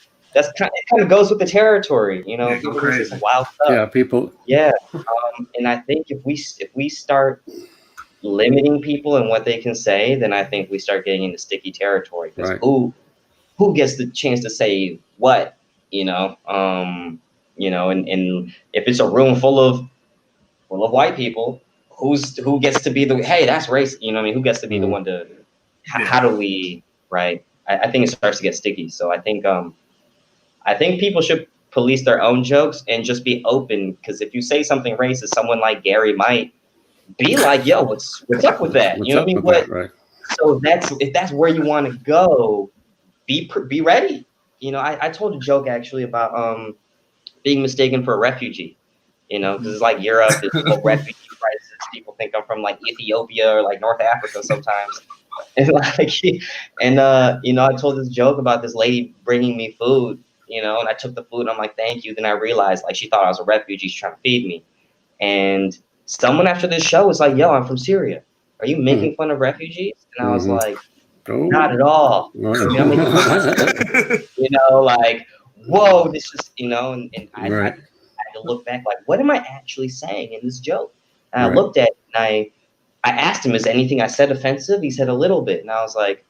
kind of goes with the territory. People do this wild stuff. Yeah, people. Yeah, and I think if we start limiting people and what they can say, then I think we start getting into sticky territory. Because who gets the chance to say what? And if it's a room full of white people, who gets to be hey, that's race, who gets to be the one to, how do we, right? I think it starts to get sticky. So I think people should police their own jokes and just be open, because if you say something racist, someone like Gary might be like, yo, what's up with that? So if that's where you want to go, be ready. I told a joke actually about being mistaken for a refugee. Because it's like Europe, this whole refugee crisis. People think I'm from like Ethiopia or like North Africa sometimes. And I told this joke about this lady bringing me food, and I took the food and I'm like, thank you. Then I realized like she thought I was a refugee. She's trying to feed me. And someone after this show was like, yo, I'm from Syria. Are you making fun of refugees? And I was like, not at all. I'm making fun of like, whoa, this is, and I had to look back, like, what am I actually saying in this joke? And I looked at it and I asked him, is anything I said offensive? He said a little bit. And I was like,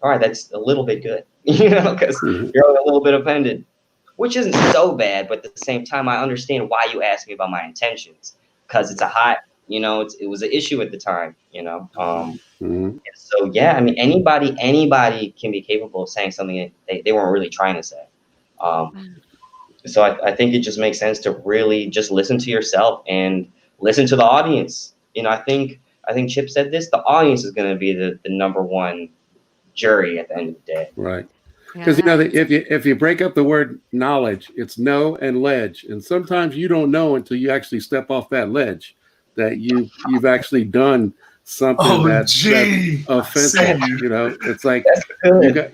all right, that's a little bit good, because you're a little bit offended, which isn't so bad. But at the same time, I understand why you asked me about my intentions, because it's a hot, it was an issue at the time, And so, yeah, I mean, anybody can be capable of saying something that they weren't really trying to say. So I think it just makes sense to really just listen to yourself and listen to the audience. I think Chipp said this, the audience is going to be the number one jury at the end of the day. Right. Because if you break up the word knowledge, it's know and ledge. And sometimes you don't know until you actually step off that ledge that you've actually done something that's offensive. It's like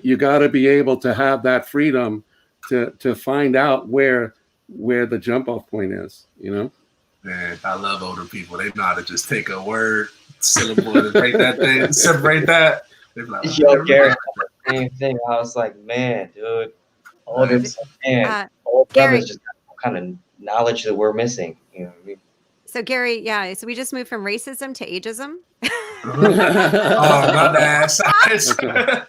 you got to be able to have that freedom to find out where the jump off point is. Man, I love older people. They know how to just take a word, syllable, and break that thing, separate that. They're like, oh, I Yo, never Gary, thought same thing. I was like, man, dude, about older, that. man, Uh, old brothers Gary, just got some kind of knowledge that we're missing. You know what I mean? so Gary, yeah, so we just moved from racism to ageism. Oh, my bad. That's right.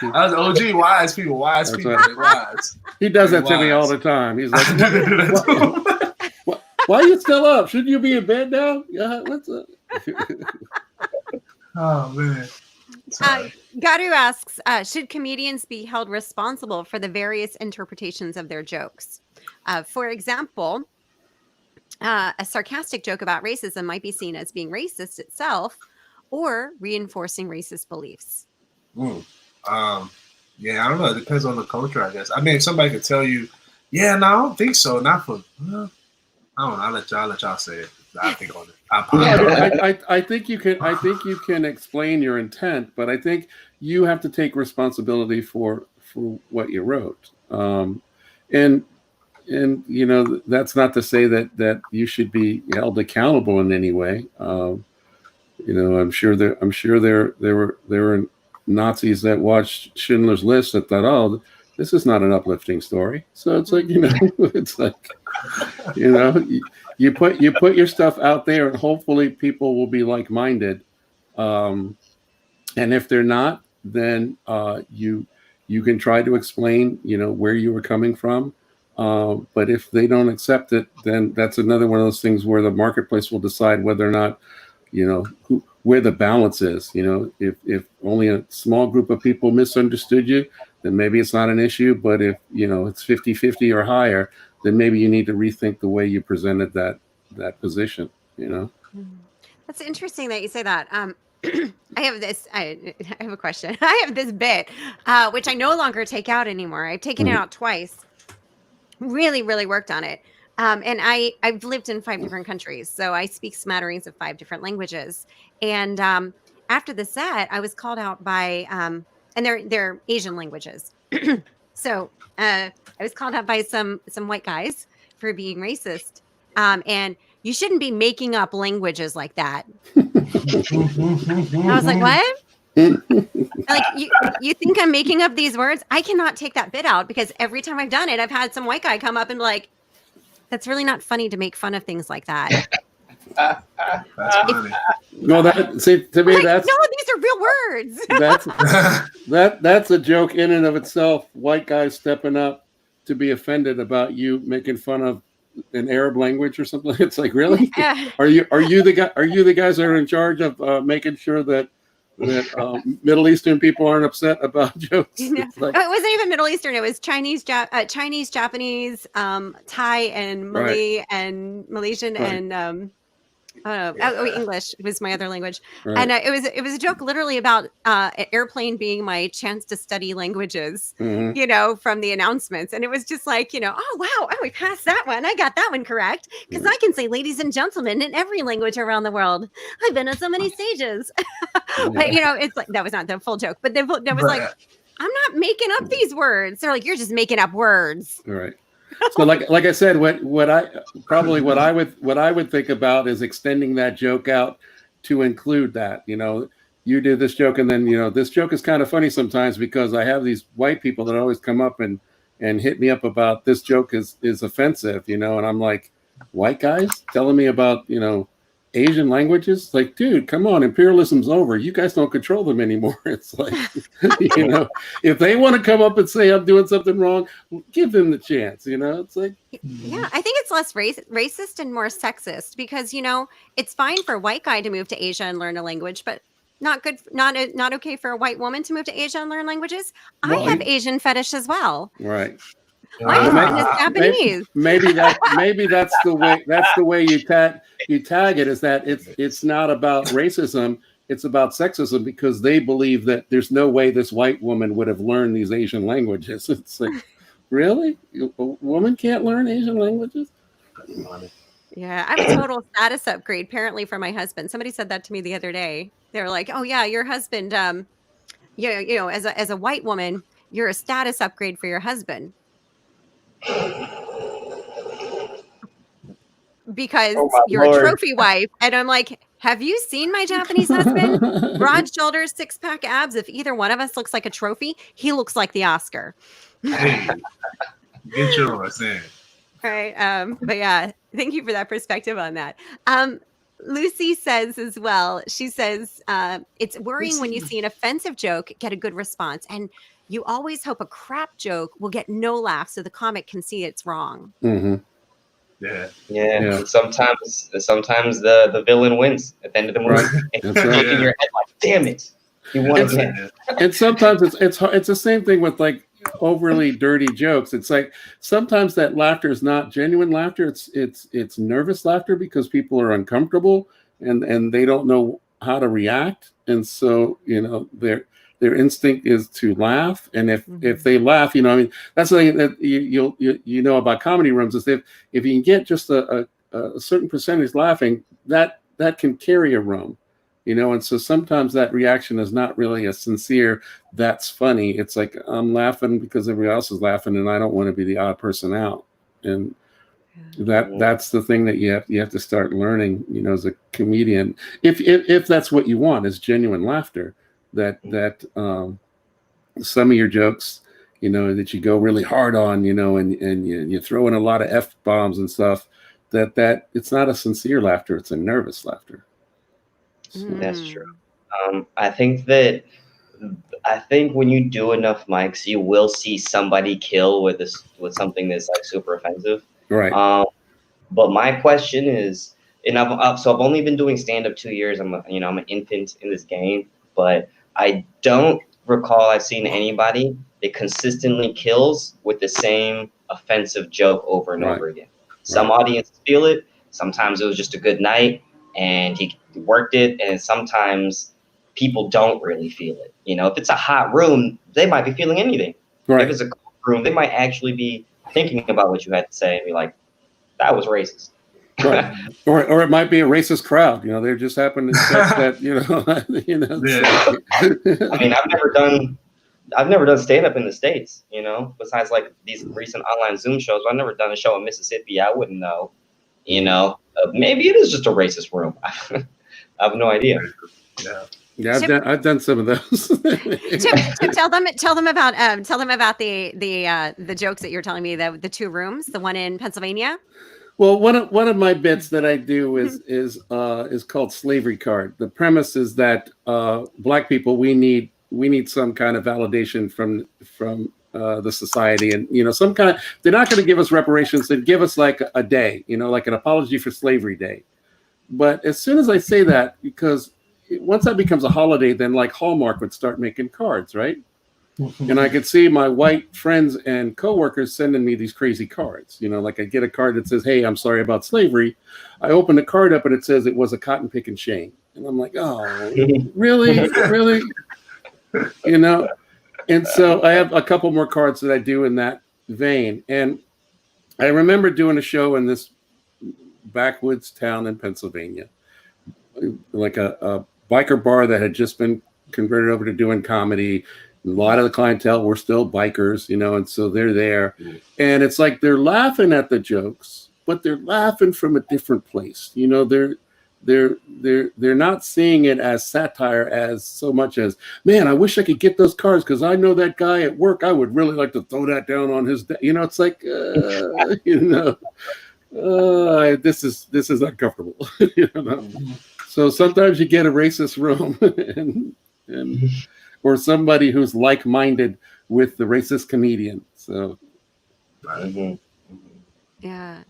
I was OG wise people, That's they right. wise. He does Very that to me all wise. the time. He's like, I do that too. why are you still up? Shouldn't you be in bed now? What's up? Oh man. Sorry. Garu asks, should comedians be held responsible for the various interpretations of their jokes? For example, a sarcastic joke about racism might be seen as being racist itself or reinforcing racist beliefs. Yeah, I don't know. It depends on the culture, I guess. I mean, if somebody could tell you, yeah, no, I don't think so. Not for, I don't know. I'll let y'all say it. I think on it. I think you can. I think you can explain your intent, but I think you have to take responsibility for what you wrote. And you know, that's not to say that you should be held accountable in any way. You know, I'm sure there were Nazis that watched Schindler's List that thought, oh, this is not an uplifting story. So it's like, you know, it's like, you know, you put your stuff out there, and hopefully people will be like-minded. And if they're not, then you can try to explain, you know, where you were coming from. But if they don't accept it, then that's another one of those things where the marketplace will decide whether or not, you know, where the balance is. You know, if only a small group of people misunderstood you, then maybe it's not an issue. But if, you know, it's 50-50 or higher, then maybe you need to rethink the way you presented that position, you know? That's interesting that you say that. I have this, I have a question. I have this bit, which I no longer take out anymore. I've taken it out twice. Really, really worked on it. And I've lived in 5 different countries, so I speak smatterings of 5 different languages. And after the set, I was called out by, and they're Asian languages. So I was called out by some white guys for being racist. And you shouldn't be making up languages like that. I was like, what? Like, you think I'm making up these words? I cannot take that bit out because every time I've done it, I've had some white guy come up and be like, that's really not funny to make fun of things like that. That's funny. No, that, see, to me, like, that's no, these are real words. that's a joke in and of itself. White guys stepping up to be offended about you making fun of an Arab language or something. It's like, really? Are you the guys that are in charge of making sure that Middle Eastern people aren't upset about jokes? No. Like, It wasn't even Middle Eastern. It was Chinese, Japanese, Thai, and Malay, and Malaysian, and English was my other language. right. And it was a joke literally about an airplane being my chance to study languages, Mhm. you know, from the announcements. And it was just like, you know, oh, wow, we passed that one. I got that one correct because I can say ladies and gentlemen in every language around the world. I've been on so many stages. But, you know, it's like, that was not the full joke, but that was like, I'm not making up these words. They're like, you're just making up words. All right. So like I said, what I would think about is extending that joke out to include that. You know, you do this joke, and then, you know, this joke is kind of funny sometimes because I have these white people that always come up and hit me up about this joke is offensive, you know, and I'm like, white guys telling me about, you know, Asian languages? Like, dude, come on, imperialism's over. You guys don't control them anymore. It's like, you know, if they want to come up and say I'm doing something wrong, give them the chance, you know? It's like, yeah, I think it's less racist and more sexist because, you know, it's fine for a white guy to move to Asia and learn a language, but not okay for a white woman to move to Asia and learn languages. Well, I have Asian fetish as well. right. My husband is Japanese. Maybe that's the way you tag it, is that it's not about racism, it's about sexism, because they believe that there's no way this white woman would have learned these Asian languages. It's like, really? A woman can't learn Asian languages? Yeah, I'm a total status upgrade apparently for my husband. Somebody said that to me the other day. They were like, "Oh yeah, your husband you know, as a white woman, you're a status upgrade for your husband." because Oh my you're a Lord. trophy wife. And I'm like, have you seen my Japanese husband? Broad shoulders, six pack abs. If either one of us looks like a trophy, he looks like the Oscar. Hey, get yours in. Right. But yeah, thank you for that perspective on that. Lucy says as well, she says, it's worrying when you see an offensive joke get a good response. And you always hope a crap joke will get no laugh so the comic can see it's wrong. Mm-hmm. Yeah. Yeah. Yeah. And sometimes the villain wins at the end of the movie. Right. And That's you're right. shaking your head like, damn it. You won It's- again. And sometimes it's the same thing with like overly dirty jokes. It's like sometimes that laughter is not genuine laughter. It's nervous laughter because people are uncomfortable and they don't know how to react. And so, their instinct is to laugh. And if they laugh, I mean, that's the thing that you know about comedy rooms is if you can get just a certain percentage laughing, that can carry a room. And so sometimes that reaction is not really a sincere, that's funny. It's like, I'm laughing because everybody else is laughing and I don't want to be the odd person out. And that's the thing that you have to start learning, as a comedian, if that's what you want, is genuine laughter, that some of your jokes, that you go really hard on, and you throw in a lot of F bombs and stuff, that it's not a sincere laughter, it's a nervous laughter. That's true. I think when you do enough mics, you will see somebody kill with something that's like super offensive. Right. But my question is, and I've only been doing stand up 2 years. I'm an infant in this game, but I don't recall I've seen anybody that consistently kills with the same offensive joke over and over again. Some audiences feel it. Sometimes it was just a good night and he worked it, and sometimes people don't really feel it. If it's a hot room, they might be feeling anything. Right. If it's a cold room, they might actually be thinking about what you had to say and be like, that was racist. Right. Or it might be a racist crowd. They just happen to catch that. I mean, I've never done stand up in the States. Besides like these recent online Zoom shows. I've never done a show in Mississippi. I wouldn't know. Maybe it is just a racist room. I have no idea. Yeah, I've done some of those. Chip, tell them about the jokes that you're telling me, the two rooms, the one in Pennsylvania. Well, one of my bits that I do is called Slavery Card. The premise is that Black people, we need some kind of validation from the society, and some kind of, they're not going to give us reparations. They'd give us like a day, like an apology for Slavery Day. But as soon as I say that, because once that becomes a holiday, then like Hallmark would start making cards, right? And I could see my white friends and coworkers sending me these crazy cards. Like I get a card that says, "Hey, I'm sorry about slavery." I open the card up and it says it was a cotton picking shame. And I'm like, oh, really? Really? And so I have a couple more cards that I do in that vein. And I remember doing a show in this backwoods town in Pennsylvania, like a biker bar that had just been converted over to doing comedy. A lot of the clientele were still bikers, and so they're there. And it's like they're laughing at the jokes, but they're laughing from a different place. They're not seeing it as satire as so much as, man, I wish I could get those cards because I know that guy at work. I would really like to throw that down on his it's like this is uncomfortable. So sometimes you get a racist room and or somebody who's like-minded with the racist comedian. So Yeah.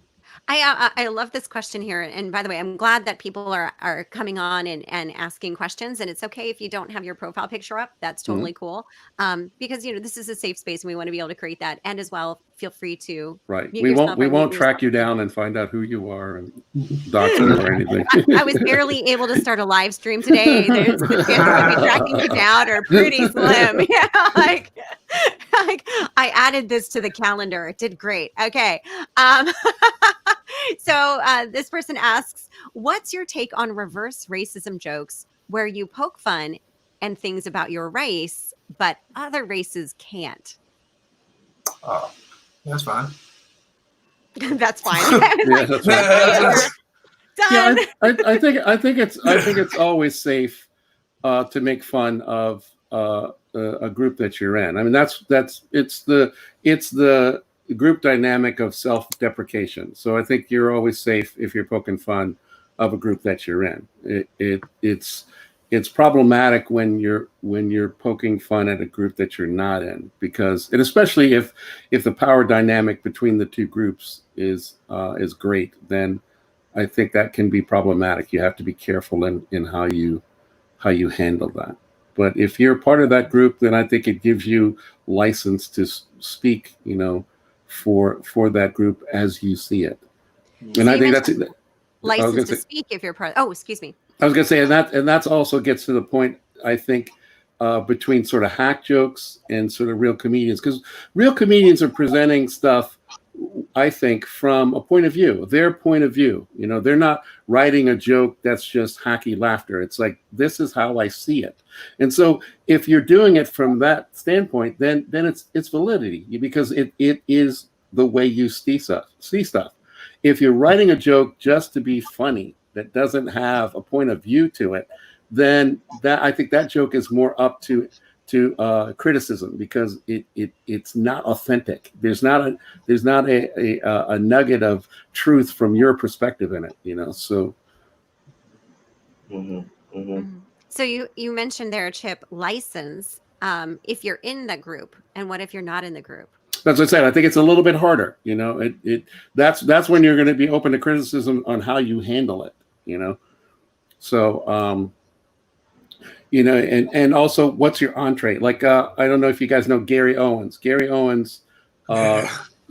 I love this question here. And by the way, I'm glad that people are coming on and asking questions. And it's okay if you don't have your profile picture up. That's totally cool. Because this is a safe space and we want to be able to create that. And as well, feel free to mute we yourself, won't unmute track you yourself. down and find out who you are and dox you or anything. I was barely able to start a live stream today. The chances of me tracking you down are pretty slim. Like I added this to the calendar. It did great. Okay. So this person asks, what's your take on reverse racism jokes where you poke fun and things about your race, but other races can't? Oh, that's fine. That's fine. Yeah, that's right. Done. Yeah, I think it's always safe to make fun of a group that you're in. I mean, it's the group dynamic of self-deprecation. So I think you're always safe if you're poking fun of a group that you're in. It's problematic when you're poking fun at a group that you're not in, because, and especially if the power dynamic between the two groups is great, then I think that can be problematic. You have to be careful in how you handle that. But if you're part of that group, then I think it gives you license to speak, for that group as you see it. So And I you think that's mentioned it. license to speak if you're part. Oh, excuse me. I was gonna say, and that's also gets to the point, I think, between sort of hack jokes and sort of real comedians, because real comedians are presenting stuff, I think, from a point of view, their point of view. They're not writing a joke that's just hacky laughter. It's like, this is how I see it. And so if you're doing it from that standpoint, then it's validity, because it is the way you see stuff. If you're writing a joke just to be funny that doesn't have a point of view to it, then I think that joke is more up to criticism, because it's not authentic. There's not a nugget of truth from your perspective in it. So. Mm-hmm. Mm-hmm. So you mentioned there, Chipp, license. If you're in the group, and what if you're not in the group? That's what I said. I think it's a little bit harder. That's when you're going to be open to criticism on how you handle it. So. And also, what's your entree? Like, I don't know if you guys know Gary Owens. Gary Owens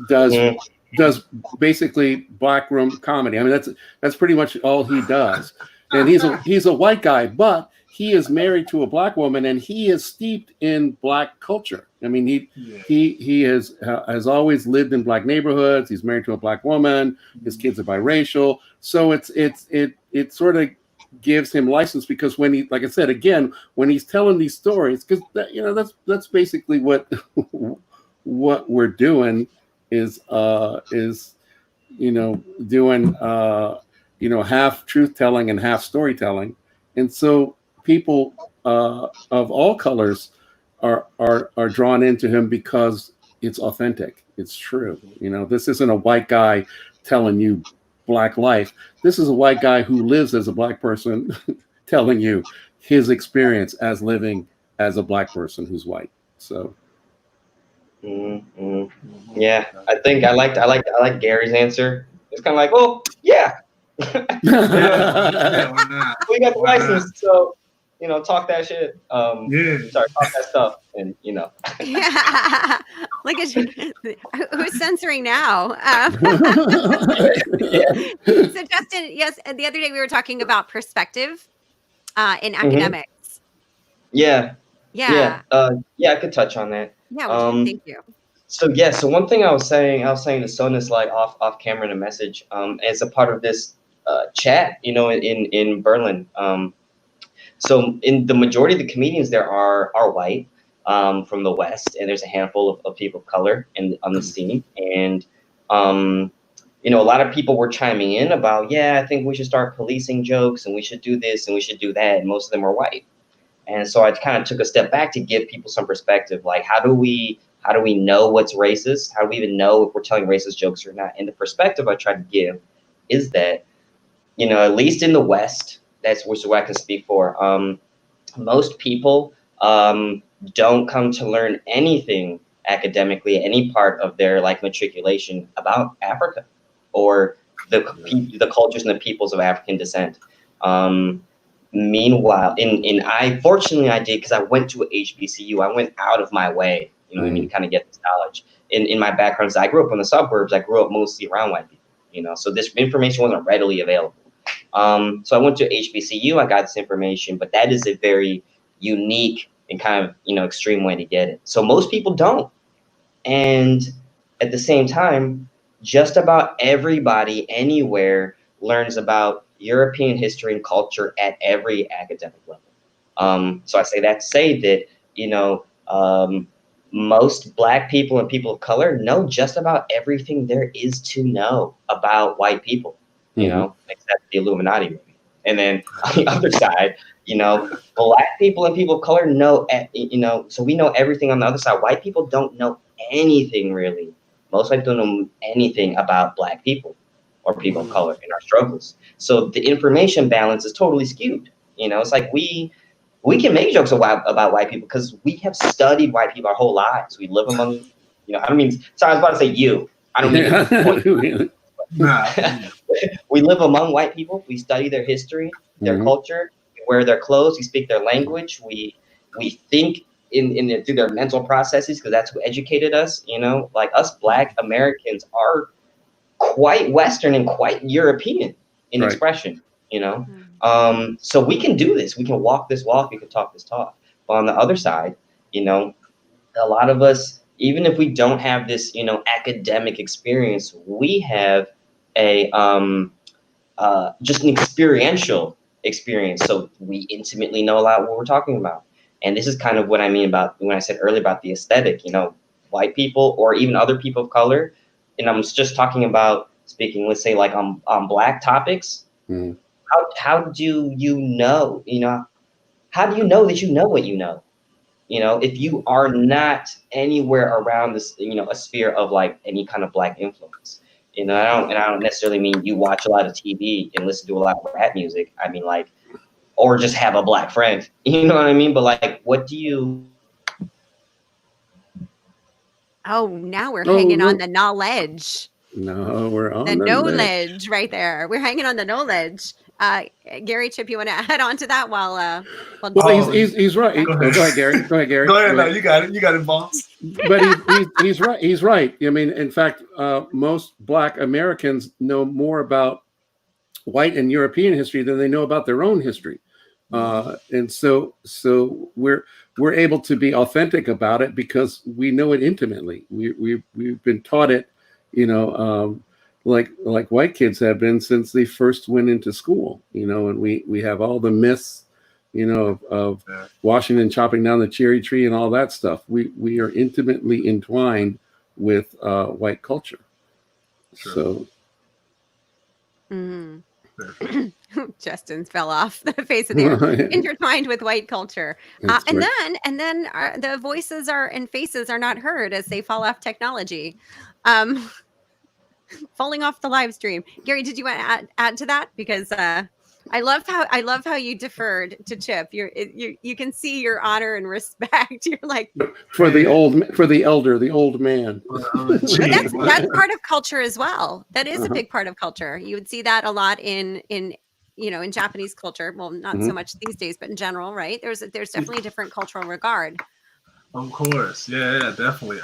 does basically black room comedy. I mean, that's pretty much all he does. And he's a white guy, but he is married to a black woman, and he is steeped in black culture. I mean, he has always lived in black neighborhoods. He's married to a black woman. His kids are biracial. So it sort of gives him license, because when he, like I said, again, when he's telling these stories, because that's basically what we're doing is doing half truth telling and half storytelling. And so people of all colors are drawn into him because it's authentic, it's true. This isn't a white guy telling you black life. This is a white guy who lives as a black person telling you his experience as living as a black person who's white. So yeah, I think I like Gary's answer. It's kind of like, oh yeah, Yeah, why not? we got the Why license, so talk that shit. Yeah. Sorry, talk that stuff, and Yeah. Look at you. Who's censoring now? So Justin, yes, the other day we were talking about perspective in academics. Yeah. Yeah. I could touch on that. Yeah. Thank you. So one thing I was saying to Soness, like off camera in a message, as a part of this chat, in Berlin. So in the majority of the comedians there are white, from the West, and there's a handful of people of color on the scene. And a lot of people were chiming in about, I think we should start policing jokes, and we should do this and we should do that. And most of them are white. And so I kind of took a step back to give people some perspective. Like, how do we know what's racist? How do we even know if we're telling racist jokes or not? And the perspective I tried to give is that, at least in the West, that's what I can speak for. Most people don't come to learn anything academically, any part of their matriculation about Africa or the cultures and the peoples of African descent. Meanwhile, fortunately I did, because I went to a HBCU. I went out of my way, to kind of get this knowledge. In my background, I grew up in the suburbs. I grew up mostly around white people, so this information wasn't readily available. So I went to HBCU. I got this information, but that is a very unique and kind of extreme way to get it. So most people don't, and at the same time, just about everybody anywhere learns about European history and culture at every academic level. So I say that to say that, most Black people and people of color know just about everything there is to know about white people, you know, except the Illuminati movie. And then on the other side, you know, Black people and people of color know, you know, so we know everything on the other side. White people don't know anything really. Most white people don't know anything about Black people or people of color in our struggles. So the information balance is totally skewed. You know, it's like we can make jokes about white people because we have studied white people our whole lives. We live among, you know, I don't mean, sorry, I was about to say you. I don't mean to point. Nah. We live among white people. We study their history, their culture, we wear their clothes, we speak their language. We think through their mental processes because that's who educated us. You know, like us Black Americans are quite Western and quite European in expression. You know, so we can do this. We can walk this walk. We can talk this talk. But on the other side, you know, a lot of us, even if we don't have this, you know, academic experience, we have a just an experiential experience. So we intimately know a lot of what we're talking about. And this is kind of what I mean about when I said earlier about the aesthetic, you know, white people or even other people of color. And I'm just talking about speaking, let's say like on Black topics. How do you know, how do you know that you know what you know? You know, if you are not anywhere around this, you know, a sphere of like any kind of Black influence, you know, I don't necessarily mean you watch a lot of TV and listen to a lot of rap music. I mean, like, or just have a Black friend, you know what I mean? But like, what do you? Oh, now we're hanging on the knowledge. No, we're on the the knowledge right there. We're hanging on the knowledge. Gary, Chip, you want to add on to that while well, he's right. Go ahead, Gary. Go ahead, Gary. Go ahead. No, you got it. You got it, boss. But he's right. He's right. I mean, in fact, most Black Americans know more about white and European history than they know about their own history, and so we're able to be authentic about it because we know it intimately. We've been taught it, you know. Like white kids have been since they first went into school, you know, and we have all the myths, you know, of Washington chopping down the cherry tree and all that stuff. We are intimately entwined with white culture. Sure. So Justin fell off the face of the earth. Intertwined with white culture. And then the voices and faces are not heard as they fall off technology. Falling off the live stream. Gary, did you want to add to that? Because I love how you deferred to Chip. You can see your honor and respect. You're like for the elder, the old man. But that's part of culture as well. That is a big part of culture. You would see that a lot in Japanese culture. Well, not so much these days, but in general, right? There's definitely a different cultural regard. Of course, yeah, definitely.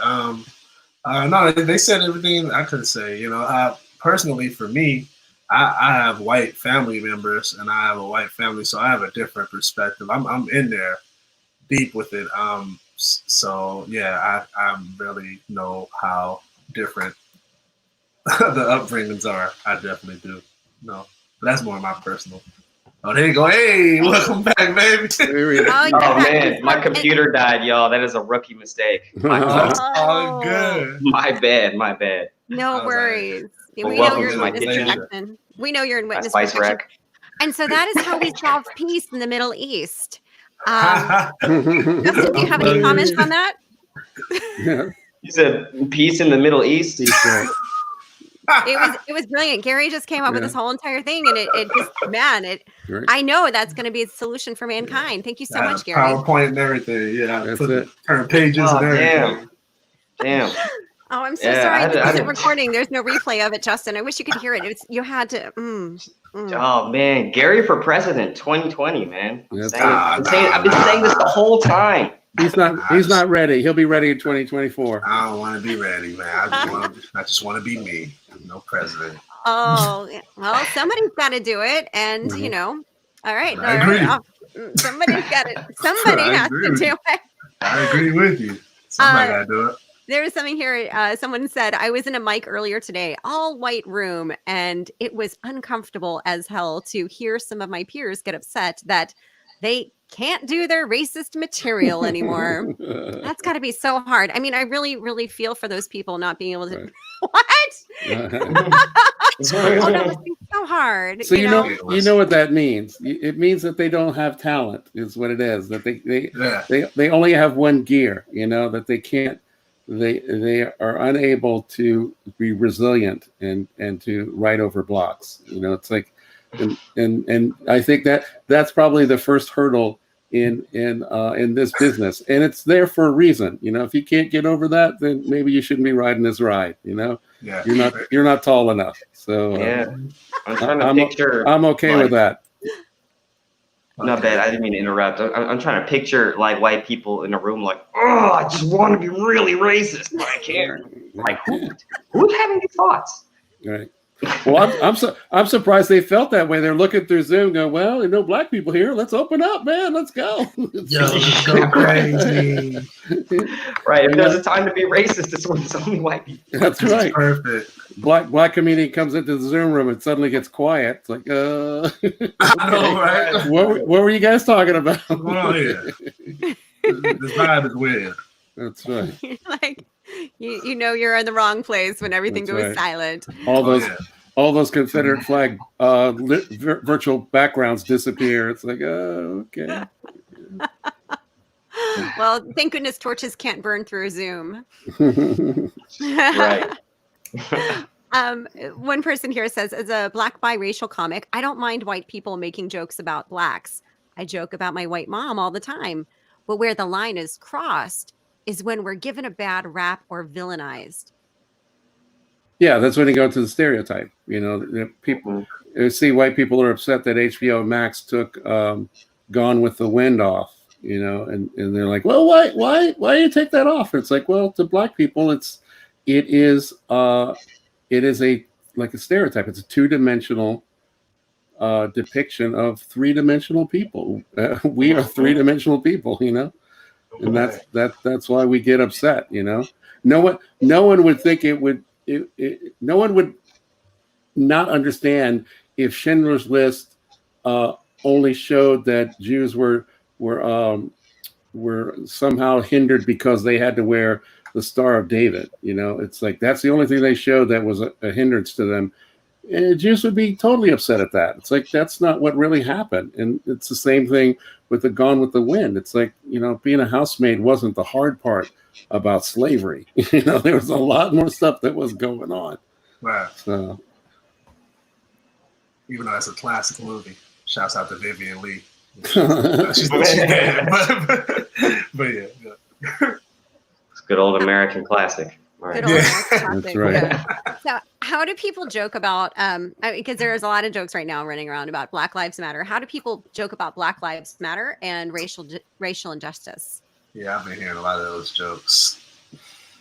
No, they said everything I could say. You know, personally, for me, I have white family members, and I have a white family, so I have a different perspective. I'm in there, deep with it. So yeah, I really know how different the upbringings are. I definitely do. No, but that's more my personal. Oh, there you go. Hey, welcome back, baby. Oh man, my computer died, y'all. That is a rookie mistake. Oh, good. My bad. No worries. We know you're in witness protection. We know you're in witness protection. And so that is how we solve peace in the Middle East. Justin, do you have any comments on that? You said peace in the Middle East? It was brilliant. Gary just came up with this whole entire thing, and it just I know that's going to be a solution for mankind. Thank you so much, Gary. PowerPoint and everything. Yeah, turn pages and everything. Damn. Oh, I'm so sorry. This isn't recording. There's no replay of it, Justin. I wish you could hear it. You had to. Oh man, Gary for president, 2020, man. I've been saying this the whole time. He's not ready. He'll be ready in 2024. I don't want to be ready, man. I just want to be me. No president. Oh, well, somebody's got to do it, and all right. I agree. Somebody's got it. Somebody has to do it. I agree with you. Somebody got to do it. There was something here. Someone said, I was in a mic earlier today, all white room, and it was uncomfortable as hell to hear some of my peers get upset that they can't do their racist material anymore. That's got to be so hard. I mean, I really, really feel for those people not being able to. Right. What? Oh, that must be so hard. So you know? you know what that means. It means that they don't have talent, is what it is. That they only have one gear. You know, that they can't. They are unable to be resilient and to ride over blocks. You know, it's like, and I think that's probably the first hurdle in this business, and it's there for a reason. You know, if you can't get over that, then maybe you shouldn't be riding this ride. You know, you're not tall enough. So I'm trying to picture. I'm okay with that. Not bad. I didn't mean to interrupt. I'm trying to picture like white people in a room, like, oh, I just want to be really racist, but I can't. Like, who's having these thoughts? Right. Well, I'm surprised they felt that way. They're looking through Zoom, going, "Well, there are no black people here. Let's open up, man. Let's go. Let's go crazy." Right. If there's a time to be racist, it's when it's only white people. That's right. Perfect. Black comedian comes into the Zoom room and suddenly gets quiet. It's like, I know, right? What were you guys talking about? What's going on here? This vibe is weird. That's right. Like, you know you're in the wrong place when everything That's goes right. silent. All those Confederate flag virtual backgrounds disappear. It's like, oh, okay. Well, thank goodness torches can't burn through Zoom. Right. One person here says, as a black biracial comic, I don't mind white people making jokes about blacks. I joke about my white mom all the time. But where the line is crossed is when we're given a bad rap or villainized. Yeah, that's when you go to the stereotype. You know, people see white people are upset that HBO Max took Gone with the Wind off. You know, and they're like, well, why do you take that off? It's like, well, to black people, it is a like a stereotype. It's a two-dimensional depiction of three-dimensional people. We are three-dimensional people, you know, and that's why we get upset. You know, no one would think it would. No one would not understand if Schindler's List only showed that Jews were somehow hindered because they had to wear the Star of David. You know, it's like that's the only thing they showed that was a hindrance to them. And Jews would be totally upset at that. It's like that's not what really happened. And it's the same thing with the Gone with the Wind. It's like, you know, being a housemaid wasn't the hard part about slavery. You know, there was a lot more stuff that was going on. Right. So, even though it's a classic movie, shouts out to Vivian Lee. She's dead, but yeah. It's a good old American classic. Right. Good old American That's right. Yeah. So how do people joke about, because there's a lot of jokes right now running around about Black Lives Matter. How do people joke about Black Lives Matter and racial injustice? Yeah, I've been hearing a lot of those jokes.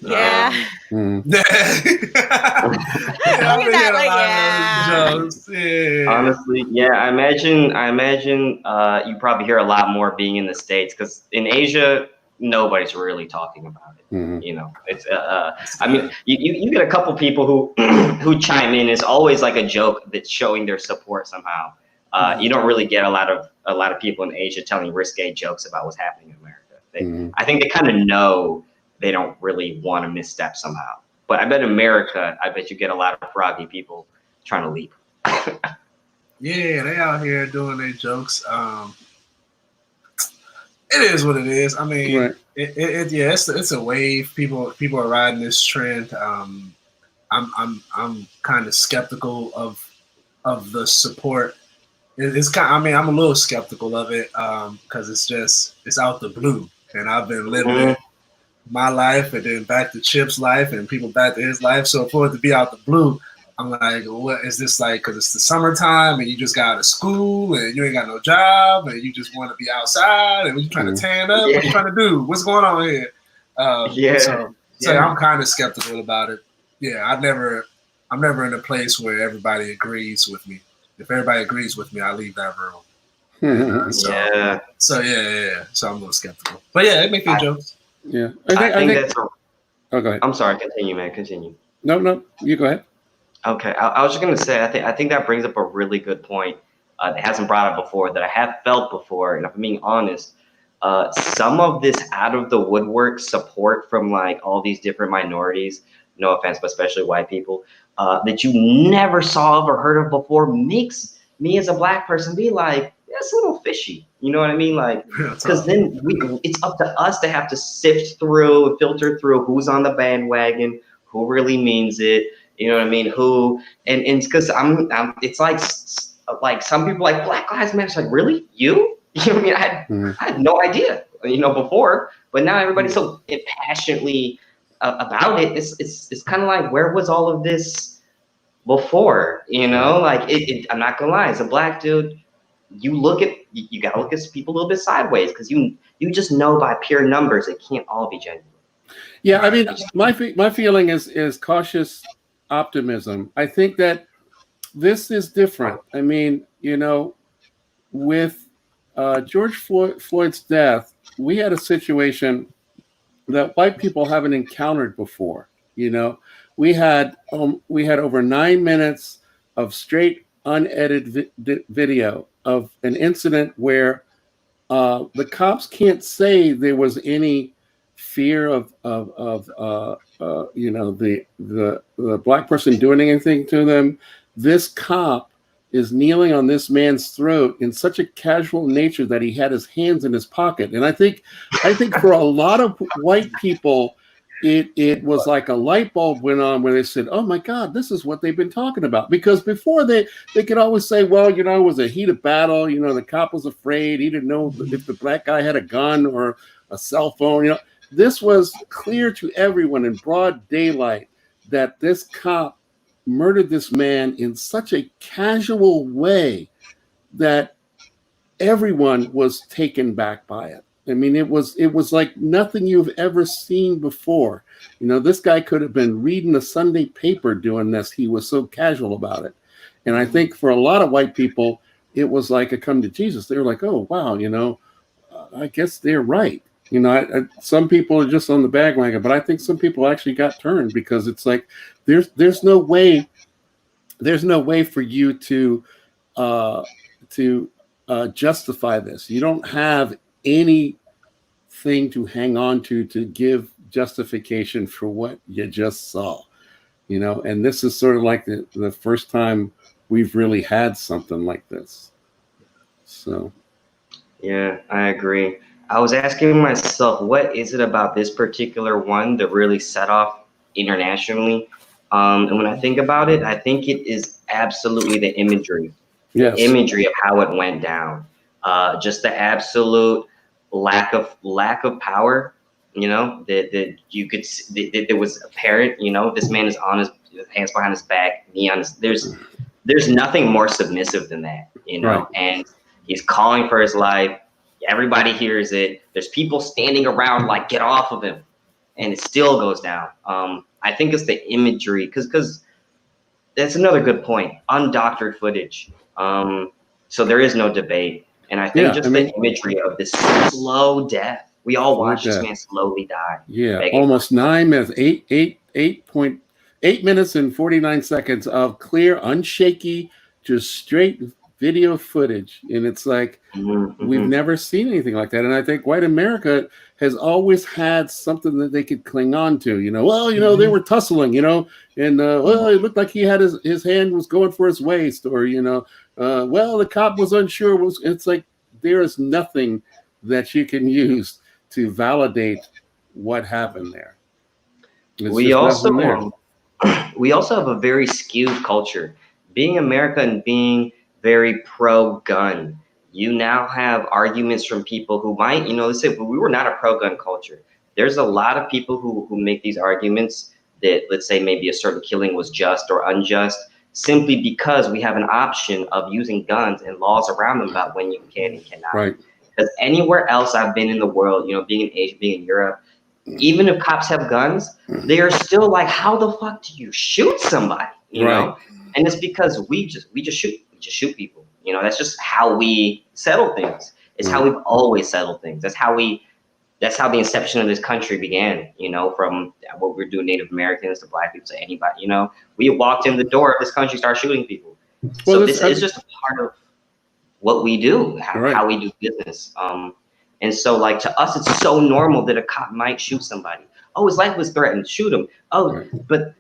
Yeah. I've been hearing a lot of those jokes. Yeah. Honestly, yeah, I imagine you probably hear a lot more being in the States, because in Asia, nobody's really talking about it. Mm-hmm. You know, it's I mean, you get a couple people who who chime in. It's always like a joke that's showing their support somehow. You don't really get a lot of people in Asia telling risque jokes about what's happening in America. I think they kind of know they don't really want to misstep somehow. But I bet America, I bet you get a lot of froggy people trying to leap. Yeah, they out here doing their jokes. It is what it is. I mean, Right. it's a wave. People are riding this trend. I'm kind of skeptical of the support. It's kind. I mean, I'm a little skeptical of it because it's out the blue, and I've been living my life, and then back to Chipp's life, and people back to his life. So for it to be out the blue, I'm like, what is this like? Because it's the summertime, and you just got out of school, and you ain't got no job, and you just want to be outside, and you trying to tan up. What you trying to do? What's going on here? So I'm kind of skeptical about it. Yeah, I'm never in a place where everybody agrees with me. If everybody agrees with me, I leave that room. So I'm a little skeptical. But yeah, they make good jokes. Yeah. I think that's. Oh, go ahead. I'm sorry. Continue, man. Continue. No, you go ahead. Okay, I was just gonna say, I think that brings up a really good point. that hasn't brought up before, that I have felt before, and if I'm being honest, some of this out of the woodwork support from like all these different minorities, no offense, but especially white people, that you never saw or heard of before, makes me as a black person be like, that's a little fishy. You know what I mean? Like, because then it's up to us to have to sift through, filter through who's on the bandwagon, who really means it. You know what I mean? Who, and because it's like some people like Black Lives Matter. It's like, really? You? You know what I mean? I had no idea, before, but now everybody's so passionately about it. It's kind of like, where was all of this before? Like I'm not gonna lie, as a black dude, you gotta look at people a little bit sideways, because you just know by pure numbers it can't all be genuine. Yeah, I mean, my feeling is cautious optimism. I think that this is different. I mean, with George Floyd's death, we had a situation that white people haven't encountered before. We had over 9 minutes of straight unedited video of an incident where the cops can't say there was any fear of the black person doing anything to them. This cop is kneeling on this man's throat in such a casual nature that he had his hands in his pocket. And I think for a lot of white people, it was like a light bulb went on where they said, oh my God, this is what they've been talking about. Because before they could always say, well, it was a heat of battle. The cop was afraid. He didn't know if the black guy had a gun or a cell phone. This was clear to everyone in broad daylight that this cop murdered this man in such a casual way that everyone was taken back by it. I mean, it was like nothing you've ever seen before. This guy could have been reading a Sunday paper doing this. He was so casual about it. And I think for a lot of white people, it was like a come to Jesus. They were like, oh, wow, I guess they're right. Some people are just on the bandwagon, but I think some people actually got turned, because it's like there's no way for you to justify this. You don't have anything to hang on to give justification for what you just saw. And this is sort of like the first time we've really had something like this. So, yeah, I agree. I was asking myself, what is it about this particular one that really set off internationally? And when I think about it, I think it is absolutely the imagery. Yes. The imagery of how it went down. Just the absolute lack of power, that you could see, that it was apparent. This man is on his hands behind his back, knee on his. There's nothing more submissive than that, Right. And he's calling for his life. Everybody hears it. There's people standing around like, get off of him, and it still goes down. I think it's the imagery, because that's another good point. Undoctored footage. So there is no debate. And I think the imagery of this slow death. We all watched this man slowly die. Yeah, almost 9 minutes, 8 minutes and 49 seconds of clear, unshaky, just straight video footage. And it's like, we've never seen anything like that. And I think white America has always had something that they could cling on to. They were tussling, and it looked like he had his hand was going for his waist, or the cop was unsure. It's like there is nothing that you can use to validate what happened there. We also have a very skewed culture. Being America and being very pro-gun, you now have arguments from people who might, let's say, but we were not a pro-gun culture. There's a lot of people who make these arguments that, let's say, maybe a certain killing was just or unjust, simply because we have an option of using guns and laws around them about when you can and cannot. Right. Because anywhere else I've been in the world, being in Asia, being in Europe, even if cops have guns, they are still like, how the fuck do you shoot somebody? You know? And it's because we just shoot people. That's just how we settle things. It's how we've always settled things. That's how the inception of this country began, from what we're doing, Native Americans to Black people to anybody, we walked in the door of this country, started shooting people. So this is just a part of what we do, Right. how we do business. And so, like, to us, it's so normal that a cop might shoot somebody. Oh, his life was threatened. Shoot him. Oh, Right. but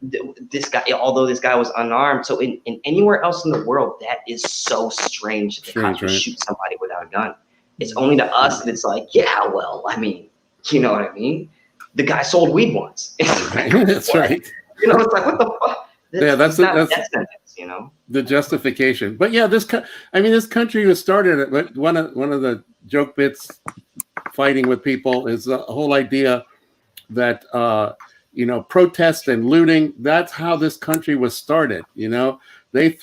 this guy, although this guy was unarmed. So in anywhere else in the world, that is so strange that the cops would right. shoot somebody without a gun. It's only to us that it's like, yeah, well, I mean, you know what I mean? The guy sold weed once. Right. That's What? right. You know, it's like, what the fuck? Yeah, that's death sentence, you know. the justification. But yeah, this country was started. But one of the joke bits fighting with people is the whole idea that protest and looting. That's how this country was started. You know, they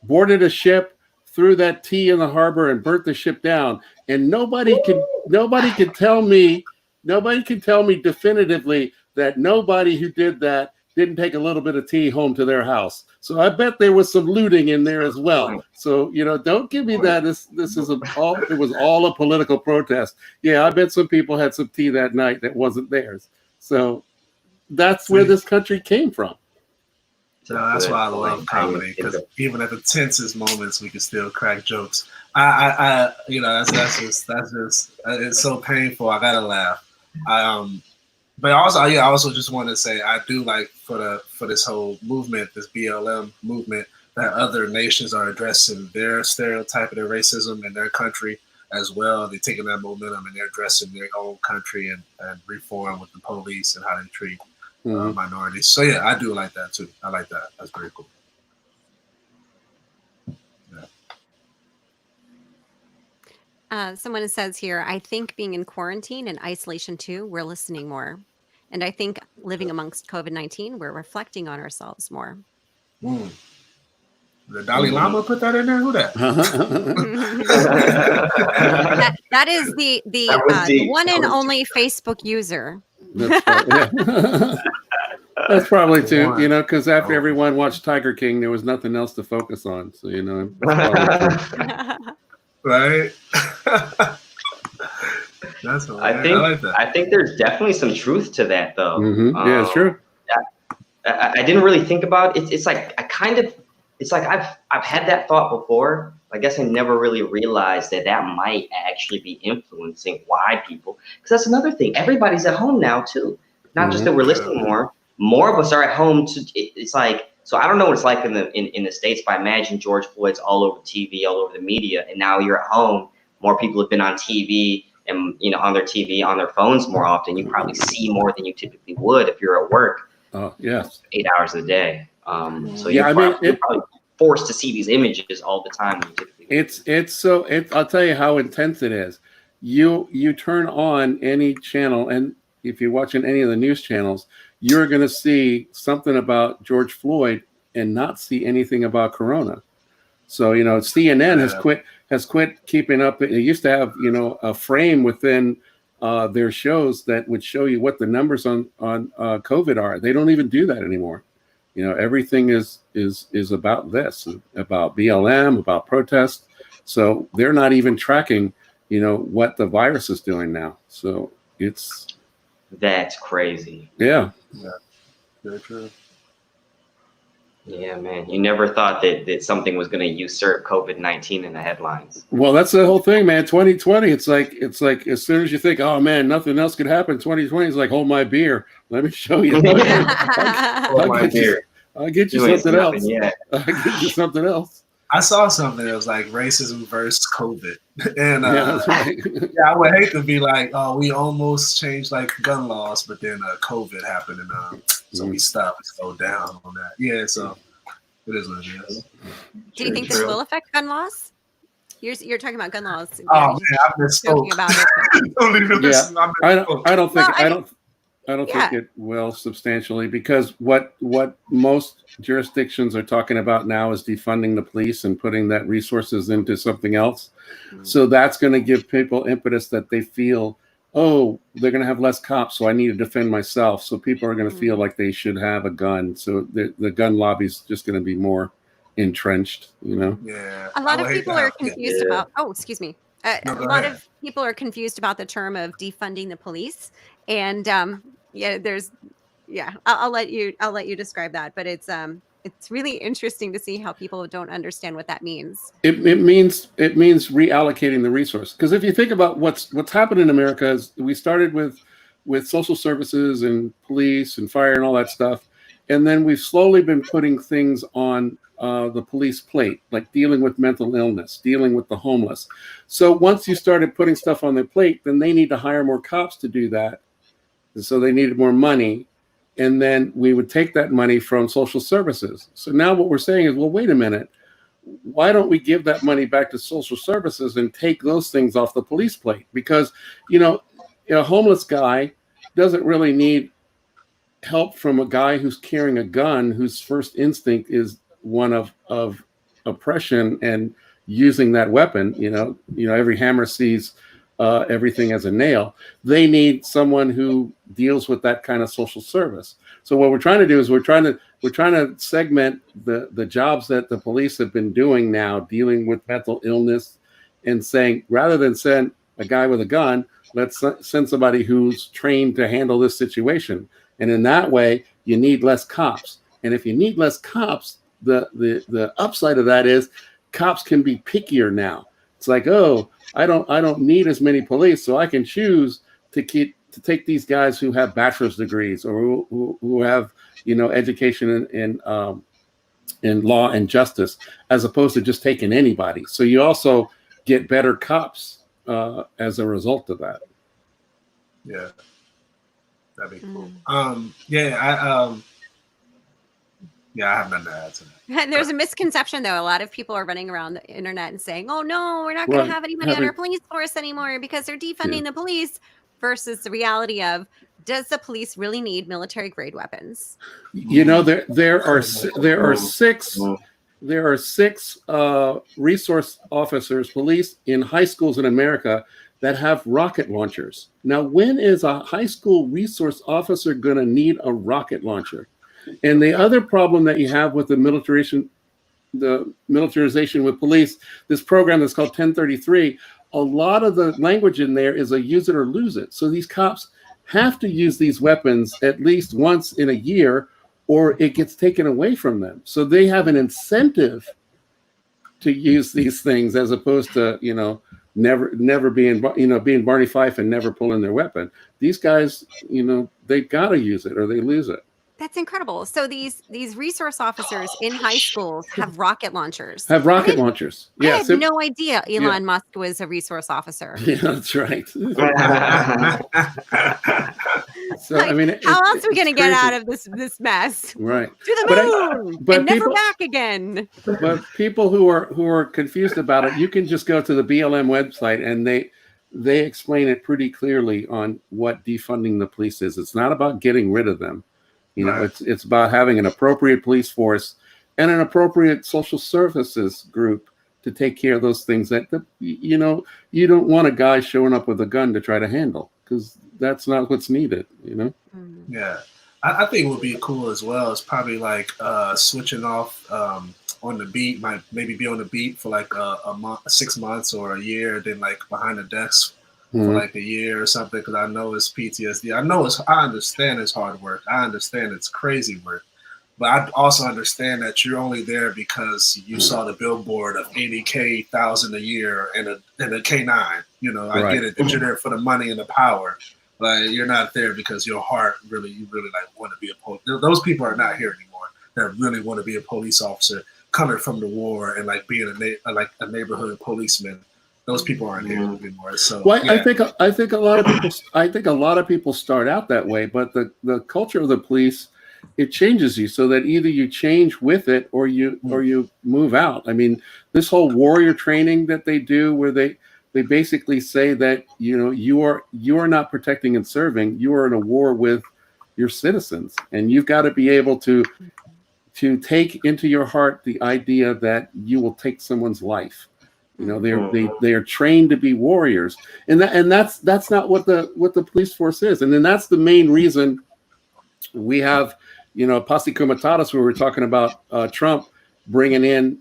boarded a ship, threw that tea in the harbor, and burnt the ship down. And nobody can tell me definitively that nobody who did that didn't take a little bit of tea home to their house. So I bet there was some looting in there as well. So, don't give me that. This is it was all a political protest. Yeah, I bet some people had some tea that night that wasn't theirs. So that's where this country came from. So that's why I love comedy, because even at the tensest moments, we can still crack jokes. That's just it's so painful. I gotta laugh. But also, I also just want to say I do like for this whole movement, this BLM movement, that other nations are addressing their stereotype of their racism in their country as well. They're taking that momentum and they're addressing their own country and reform with the police and how they treat minorities. So yeah, I do like that too. I like that. That's very cool. Someone says here, I think being in quarantine and isolation too, we're listening more. And I think living amongst COVID-19, we're reflecting on ourselves more. The Dalai Lama put that in there? Who that? that is the one and only Facebook user. That's probably too, because after everyone watched Tiger King, there was nothing else to focus on. So, right? That's I think there's definitely some truth to that, though. Yeah, it's true. I didn't really think about it. It's like I've had that thought before. I guess I never really realized that might actually be influencing why people. Because that's another thing. Everybody's at home now too. Not just that we're listening more. More of us are at home. It's like, so I don't know what it's like in the States, but I imagine George Floyd's all over TV, all over the media, and now you're at home. More people have been on TV and on their TV, on their phones more often. You probably see more than you typically would if you're at work. Oh yes, 8 hours a day. So yeah, you're probably forced to see these images all the time. I'll tell you how intense it is. You turn on any channel, and if you're watching any of the news channels, you're going to see something about George Floyd and not see anything about Corona. So CNN has quit keeping up. It used to have a frame within their shows that would show you what the numbers on COVID are. They don't even do that anymore. Everything is about this, about BLM, about protest. So they're not even tracking, what the virus is doing now. So that's crazy. Yeah. Very true. Yeah, man. You never thought that something was going to usurp COVID-19 in the headlines. Well, that's the whole thing, man. 2020. It's like as soon as you think, oh man, nothing else could happen. 2020 is like, hold my beer. Let me show you. I'll get you something else. I'll get you something else. I saw something that was like racism versus COVID. And that's right. Yeah, I would hate to be like, oh, we almost changed like gun laws, but then COVID happened and so we stopped and slowed down on that. Yeah, so it is what it is. Do you think this will affect gun laws? You're talking about gun laws. Oh man, I've been talking about it. Don't even listen. I don't think it will substantially, because what most jurisdictions are talking about now is defunding the police and putting that resources into something else. So that's going to give people impetus that they feel, oh, they're going to have less cops, so I need to defend myself. So people are going to feel like they should have a gun. So the gun lobby is just going to be more entrenched, Yeah. A lot of people are confused about. Oh, excuse me. A lot of people are confused about the term of defunding the police, and I'll let you describe that. But it's It's really interesting to see how people don't understand what that means. It means reallocating the resource. Because if you think about what's happened in America, is we started with social services and police and fire and all that stuff, and then we've slowly been putting things on the police plate, like dealing with mental illness, dealing with the homeless. So once you started putting stuff on their plate, then they need to hire more cops to do that. And so they needed more money. And then we would take that money from social services. So now what we're saying is, well, wait a minute. Why don't we give that money back to social services and take those things off the police plate? Because, a homeless guy doesn't really need help from a guy who's carrying a gun, whose first instinct is one of oppression and using that weapon. Every hammer sees everything as a nail. They need someone who deals with that kind of social service. So what we're trying to do is we're trying to segment the jobs that the police have been doing now, dealing with mental illness, and saying, rather than send a guy with a gun, let's send somebody who's trained to handle this situation. And in that way, you need less cops. And if you need less cops, the upside of that is cops can be pickier now. It's like, oh, I don't need as many police, so I can choose to take these guys who have bachelor's degrees or who have education in law and justice, as opposed to just taking anybody. So you also get better cops as a result of that. Yeah, that'd be cool. I have nothing to add to that. And there's a misconception, though. A lot of people are running around the internet and saying, oh, no, we're not going to have anybody on our police force anymore because they're defunding the police, versus the reality of, does the police really need military grade weapons? There are six resource officers, police in high schools in America that have rocket launchers. Now, when is a high school resource officer going to need a rocket launcher? And the other problem that you have with the militarization with police, this program that's called 1033, a lot of the language in there is a use it or lose it. So these cops have to use these weapons at least once in a year, or it gets taken away from them. So they have an incentive to use these things, as opposed to, never being Barney Fife and never pulling their weapon. These guys, they got to use it or they lose it. That's incredible. So these resource officers in high schools have rocket launchers. Yeah, I had no idea Elon Musk was a resource officer. Yeah, that's right. So how else are we going to get out of this mess? Right. To the moon and never back again. But people who are confused about it, you can just go to the BLM website and they explain it pretty clearly on what defunding the police is. It's not about getting rid of them. It's about having an appropriate police force and an appropriate social services group to take care of those things that you don't want a guy showing up with a gun to try to handle, because that's not what's needed. Yeah, I think what would be cool as well is probably like switching off on the beat, might maybe be on the beat for like a month, 6 months or a year, then like behind the desk for like a year or something, because I know it's PTSD. I understand it's hard work. I understand it's crazy work. But I also understand that you're only there because you saw the billboard of 80,000 a year and a K9. I get it that you're there for the money and the power. But you're not there because your heart you really like want to be a police. Those people are not here anymore that really want to be a police officer coming from the war and like being a neighborhood policeman. Those people aren't here anymore. So I think a lot of people start out that way, but the culture of the police, it changes you so that either you change with it or you move out. I mean, this whole warrior training that they do, where they basically say that you are not protecting and serving, you are in a war with your citizens, and you've got to be able to take into your heart the idea that you will take someone's life. They are trained to be warriors, and that's not what the police force is. And then that's the main reason we have posse comitatus, where we're talking about Trump bringing in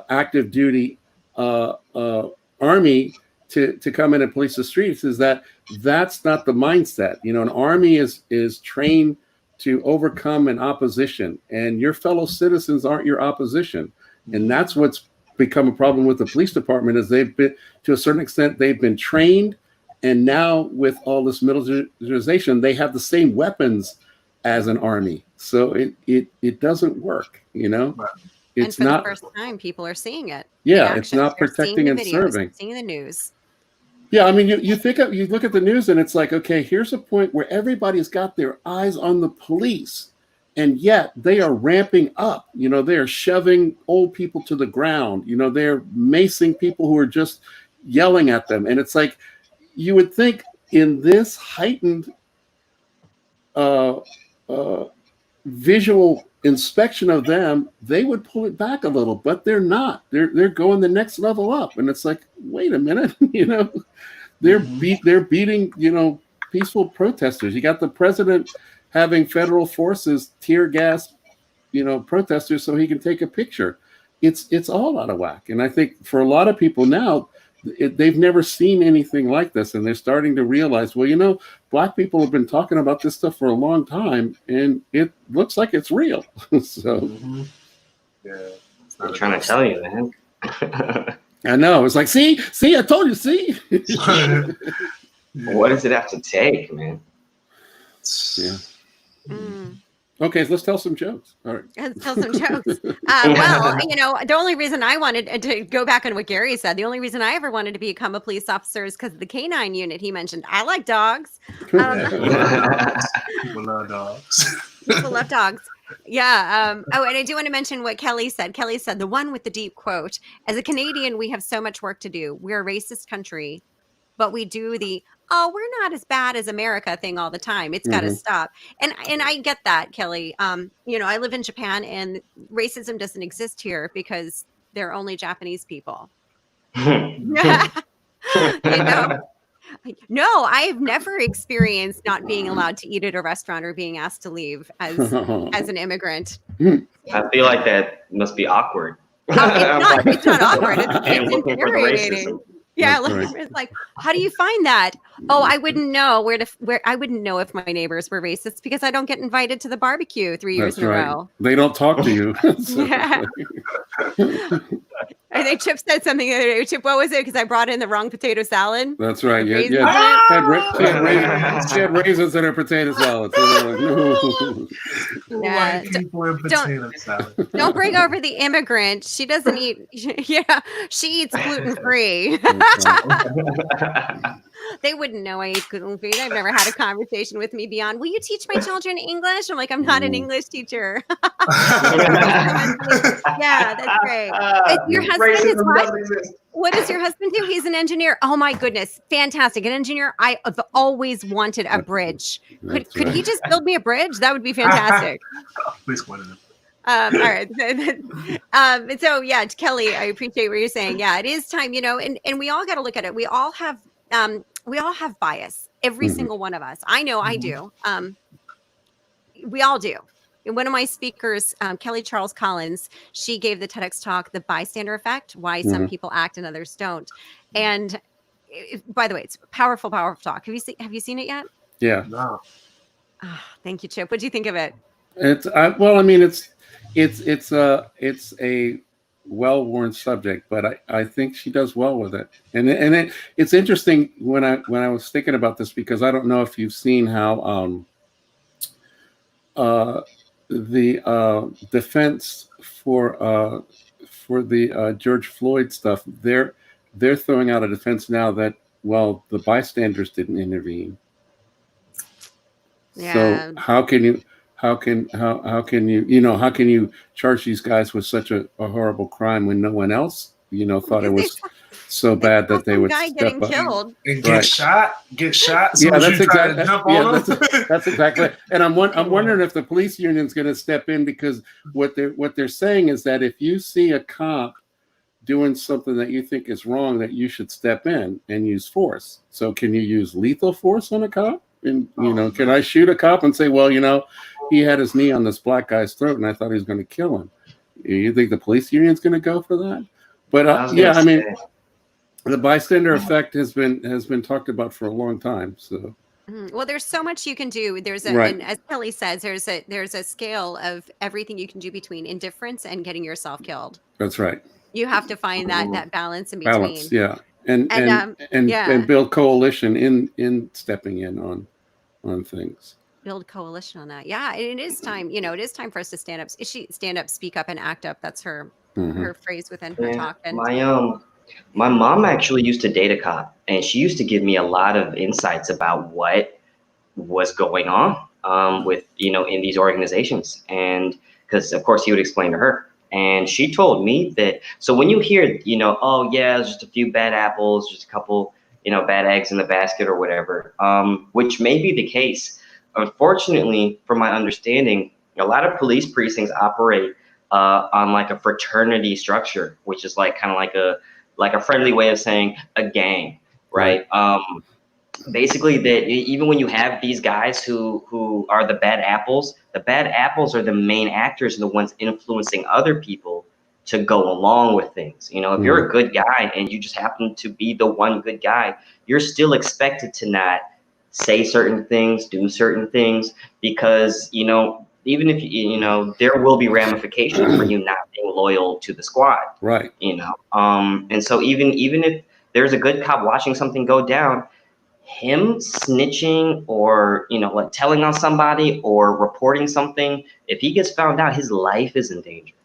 active duty army to come in and police the streets, is that's not the mindset. An army is trained to overcome an opposition, and your fellow citizens aren't your opposition. And that's what's become a problem with the police department, is they've been, to a certain extent, they've been trained, and now with all this militarization, they have the same weapons as an army. So it doesn't work, you know. It's and for not the first time, people are seeing it. Yeah, in it's action. not They're protecting seeing the and videos, serving. seeing the news. Yeah, I mean, you look at the news and it's like, okay, here's a point where everybody's got their eyes on the police, and yet they are ramping up. You know, they are shoving old people to the ground. You know, they're macing people who are just yelling at them. And it's like, you would think in this heightened visual inspection of them, they would pull it back a little, but they're not. They're going the next level up, and it's like, wait a minute, you know, they're beating, you know, peaceful protesters. You got the president having federal forces tear gas, you know, protesters so he can take a picture. It's all out of whack, and I think for a lot of people now, they've never seen anything like this, and they're starting to realize, well, you know, Black people have been talking about this stuff for a long time, and it looks like it's real. So, yeah, I'm trying to tell you, man. I know. It's like, see, I told you, see. What does it have to take, man? Yeah. Okay, so let's tell some jokes. All right. Let's tell some jokes. Well, you know, the only reason I wanted to go back on what Gary said, the only reason I ever wanted to become a police officer is because of the canine unit he mentioned. I like dogs. People love dogs. People love dogs. Yeah. Oh, and I do want to mention what Kelly said. Kelly said, the one with the deep quote, as a Canadian, we have so much work to do. We're a racist country, but we do the, oh, we're not as bad as America thing all the time. It's got to stop. And I get that, Kelly. You know, I live in Japan, and racism doesn't exist here because they're only Japanese people. You know? No, I've never experienced not being allowed to eat at a restaurant or being asked to leave as an immigrant. I feel like that must be awkward. It's not awkward. It's looking for the infuriating. racism. Yeah, That's right. it's like, how do you find that? Oh, I wouldn't know where I wouldn't know if my neighbors were racist because I don't get invited to the barbecue 3 years That's in a right. row. They don't talk to you. Yeah. I think Chip said something the other day. Chip, what was it? Because I brought in the wrong potato salad. That's right. Yeah, Raisins yeah. She had raisins in her potato salad. So they're like, no. Yeah. White people and potato salad. Don't bring over the immigrant. She doesn't eat. Yeah, she eats gluten free. They wouldn't know I eat gluten free. They've never had a conversation with me beyond, will you teach my children English? I'm like, I'm not an English teacher. Yeah, that's great. Your husband is what? What does your husband do? He's an engineer. Oh my goodness. Fantastic. An engineer. I have always wanted a bridge. Could he just build me a bridge? That would be fantastic. Please one of them. All right. So yeah, Kelly, I appreciate what you're saying. Yeah, it is time, you know, and we all got to look at it. We all have bias. Every single one of us. I know I do. We all do. And one of my speakers, Kelly Charles Collins, she gave the TEDx talk, The Bystander Effect, Why Some People Act and Others Don't. And by the way, it's a powerful, powerful talk. Have you seen it yet? Yeah. No. Oh, thank you, Chip. What do you think of it? It's well, I mean, it's a well-worn subject, but I think she does well with it. And it's interesting when I was thinking about this, because I don't know if you've seen how the defense for the George Floyd stuff, they're throwing out a defense now that, well, the bystanders didn't intervene. Yeah. So how can you charge these guys with such a horrible crime when no one else, thought it was so bad that they would guy step getting up killed And get shot. So yeah, that's exactly. That's That's exactly. And I'm wondering if the police union's going to step in, because what they're saying is that if you see a cop doing something that you think is wrong, that you should step in and use force. So can you use lethal force on a cop? And can I shoot a cop and say, well, he had his knee on this black guy's throat and I thought he was going to kill him? You think the police union's going to go for that? But I mean, the bystander effect has been talked about for a long time. So Well, there's so much you can do. There's Right. and as Kelly says, there's a scale of everything you can do between indifference and getting yourself killed. That's right. You have to find that balance in Balance, between. yeah, and And yeah, build coalition in stepping in on things. build coalition on that. Yeah, and it is time. It is time for us to stand up. Stand up, speak up, and act up. That's her Hmm. phrase within her Yeah, talk. And my mom actually used to date a cop, and she used to give me a lot of insights about what was going on with in these organizations, and because of course he would explain to her, and she told me that. So when you hear oh yeah, there's just a few bad apples, just a couple bad eggs in the basket or whatever, which may be the case. Unfortunately, from my understanding, a lot of police precincts operate on like a fraternity structure, which is like kind of like a friendly way of saying a gang, right? Basically, that even when you have these guys who are the bad apples are the main actors and the ones influencing other people to go along with things. If you're a good guy and you just happen to be the one good guy, you're still expected to not say certain things, do certain things, because even if there will be ramifications for you not being loyal to the squad. Right. And so even if there's a good cop watching something go down, him snitching or like telling on somebody or reporting something, if he gets found out, his life is in danger.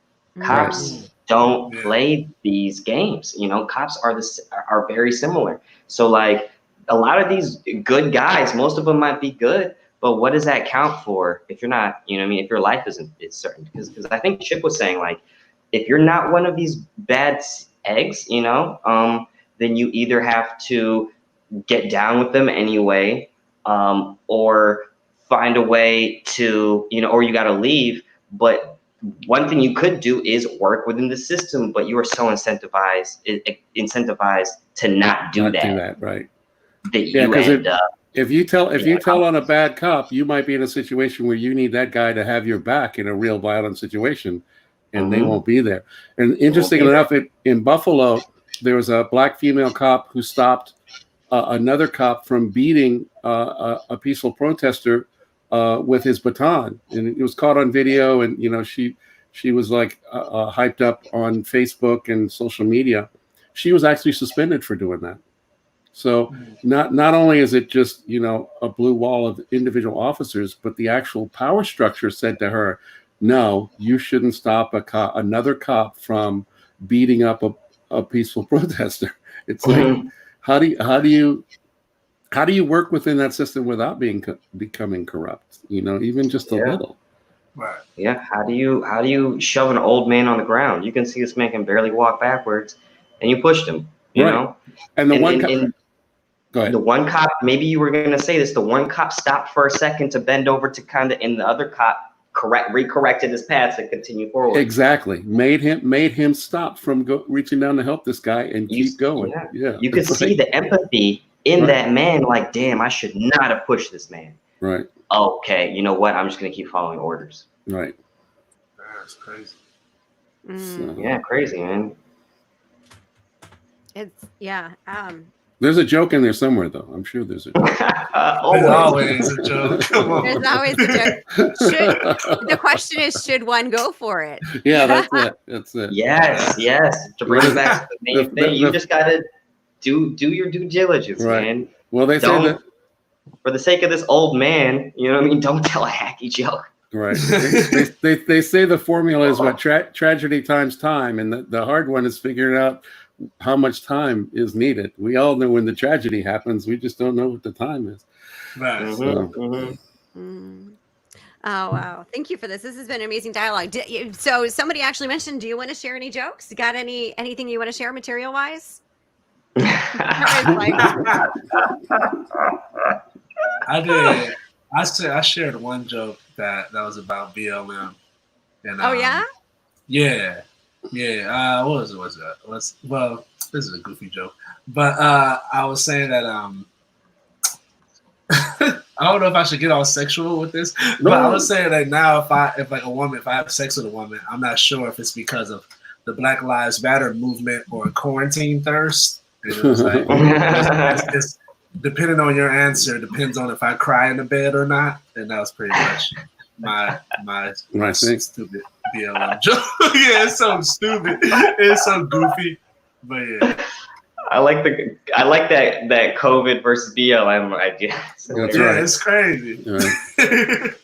Cops don't play these games. Cops are very similar. So like a lot of these good guys, most of them might be good, but what does that count for if you're not, if your life isn't certain? Because I think Chipp was saying, like, if you're not one of these bad eggs, then you either have to get down with them anyway, or find a way to, or you got to leave. But one thing you could do is work within the system, but you are so incentivized to not do that, right? That you end up. If you tell on a bad cop, you might be in a situation where you need that guy to have your back in a real violent situation, and they won't be there. And interesting enough, in Buffalo, there was a black female cop who stopped another cop from beating a peaceful protester with his baton, and it was caught on video. And she was like hyped up on Facebook and social media. She was actually suspended for doing that. So not only is it just a blue wall of individual officers, but the actual power structure said to her, "No, you shouldn't stop another cop from beating up a peaceful protester." It's like, how do you work within that system without becoming corrupt? Even just a little. Right. Yeah. How do you shove an old man on the ground? You can see this man can barely walk backwards, and you pushed him. You know. And go ahead. The one cop, maybe you were going to say this, the one cop stopped for a second to bend over to and the other cop recorrected his path to continue forward. Exactly. Made him stop from reaching down to help this guy and keep going. Yeah. You could see the empathy in that man, like, damn, I should not have pushed this man. Right. Okay, you know what? I'm just going to keep following orders. Right. That's crazy. So. Yeah, crazy, man. It's There's a joke in there somewhere, though. I'm sure there's a joke. There's always a joke. Come on. There's always a joke. The question is, should one go for it? Yeah, that's it. Yes. To bring it back to the main thing, you just got to do your due diligence, man. Well, they say that for the sake of this old man, you know what I mean? Don't tell a hacky joke. Right. they say the formula is what tragedy times time, and the hard one is figuring out how much time is needed. We all know when the tragedy happens. We just don't know what the time is. Right. Oh, wow. Thank you for this. This has been an amazing dialogue. So somebody actually mentioned, do you want to share any jokes? Got anything you want to share material wise? I did. I shared one joke that was about BLM. And, oh, yeah? Yeah. Yeah, what was it? Well, this is a goofy joke, but I was saying that I don't know if I should get all sexual with this, but I was saying that now if I have sex with a woman, I'm not sure if it's because of the Black Lives Matter movement or quarantine thirst. And it was like depending on your answer, depends on if I cry in the bed or not. And that was pretty much my stupid BLM joke. Yeah, it's so stupid. It's so goofy. But yeah. I like that COVID versus BLM idea. That's Yeah, right. it's crazy. Right.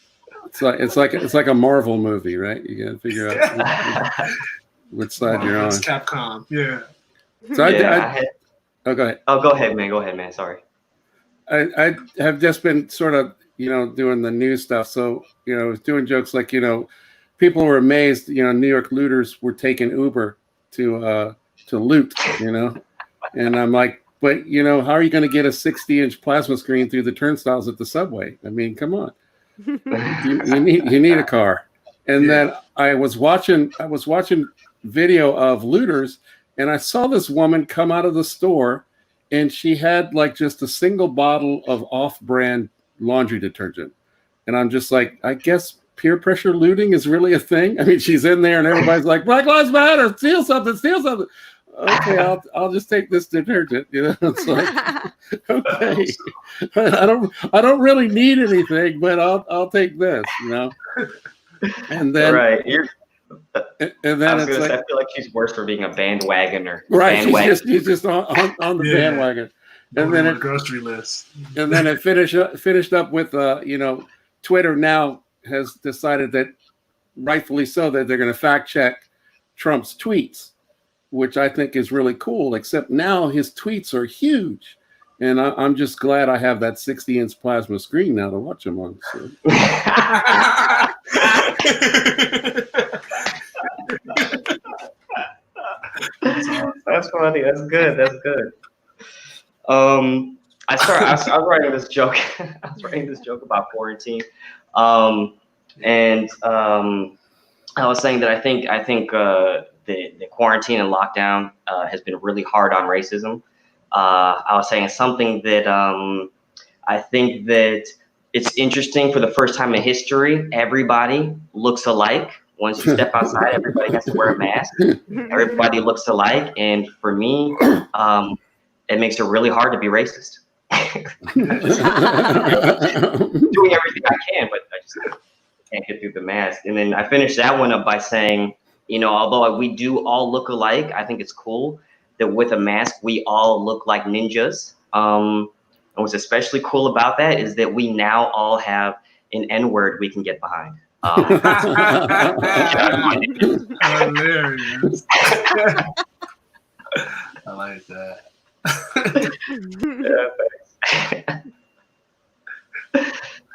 It's like a Marvel movie, right? You got to figure out which side you're on. It's Capcom. Yeah. So yeah, go ahead. Oh, go ahead, man. Sorry. I have just been sort of, doing the news stuff. So, doing jokes like, people were amazed, New York looters were taking Uber to loot, and I'm like, but, how are you going to get a 60-inch plasma screen through the turnstiles at the subway? I mean, come on. you need a car. And then I was watching video of looters, and I saw this woman come out of the store, and she had like just a single bottle of off-brand laundry detergent. And I'm just like, I guess peer pressure looting is really a thing. I mean, she's in there and everybody's like, Black Lives Matter, steal something. Okay, I'll just take this detergent. It's like, okay, I don't really need anything, but I'll take this. And then right. And then it's like, I feel like she's worse for being a bandwagoner. Right, she's just on the bandwagon. And then it grocery list. And then it finished up with Twitter now has decided that, rightfully so, that they're going to fact check Trump's tweets, which I think is really cool. Except now his tweets are huge, and I'm just glad I have that 60-inch plasma screen now to watch them on. So. That's funny. That's good. I was writing this joke. I was writing this joke about quarantine, and I was saying that I think the quarantine and lockdown has been really hard on racism. I was saying something that I think that it's interesting. For the first time in history, everybody looks alike. Once you step outside, everybody has to wear a mask. Everybody looks alike, and for me, it makes it really hard to be racist. Doing everything I can, but I just can't get through the mask. And then I finished that one up by saying, although we do all look alike, I think it's cool that with a mask we all look like ninjas. And what's especially cool about that is that we now all have an N-word we can get behind. Hilarious. I like that.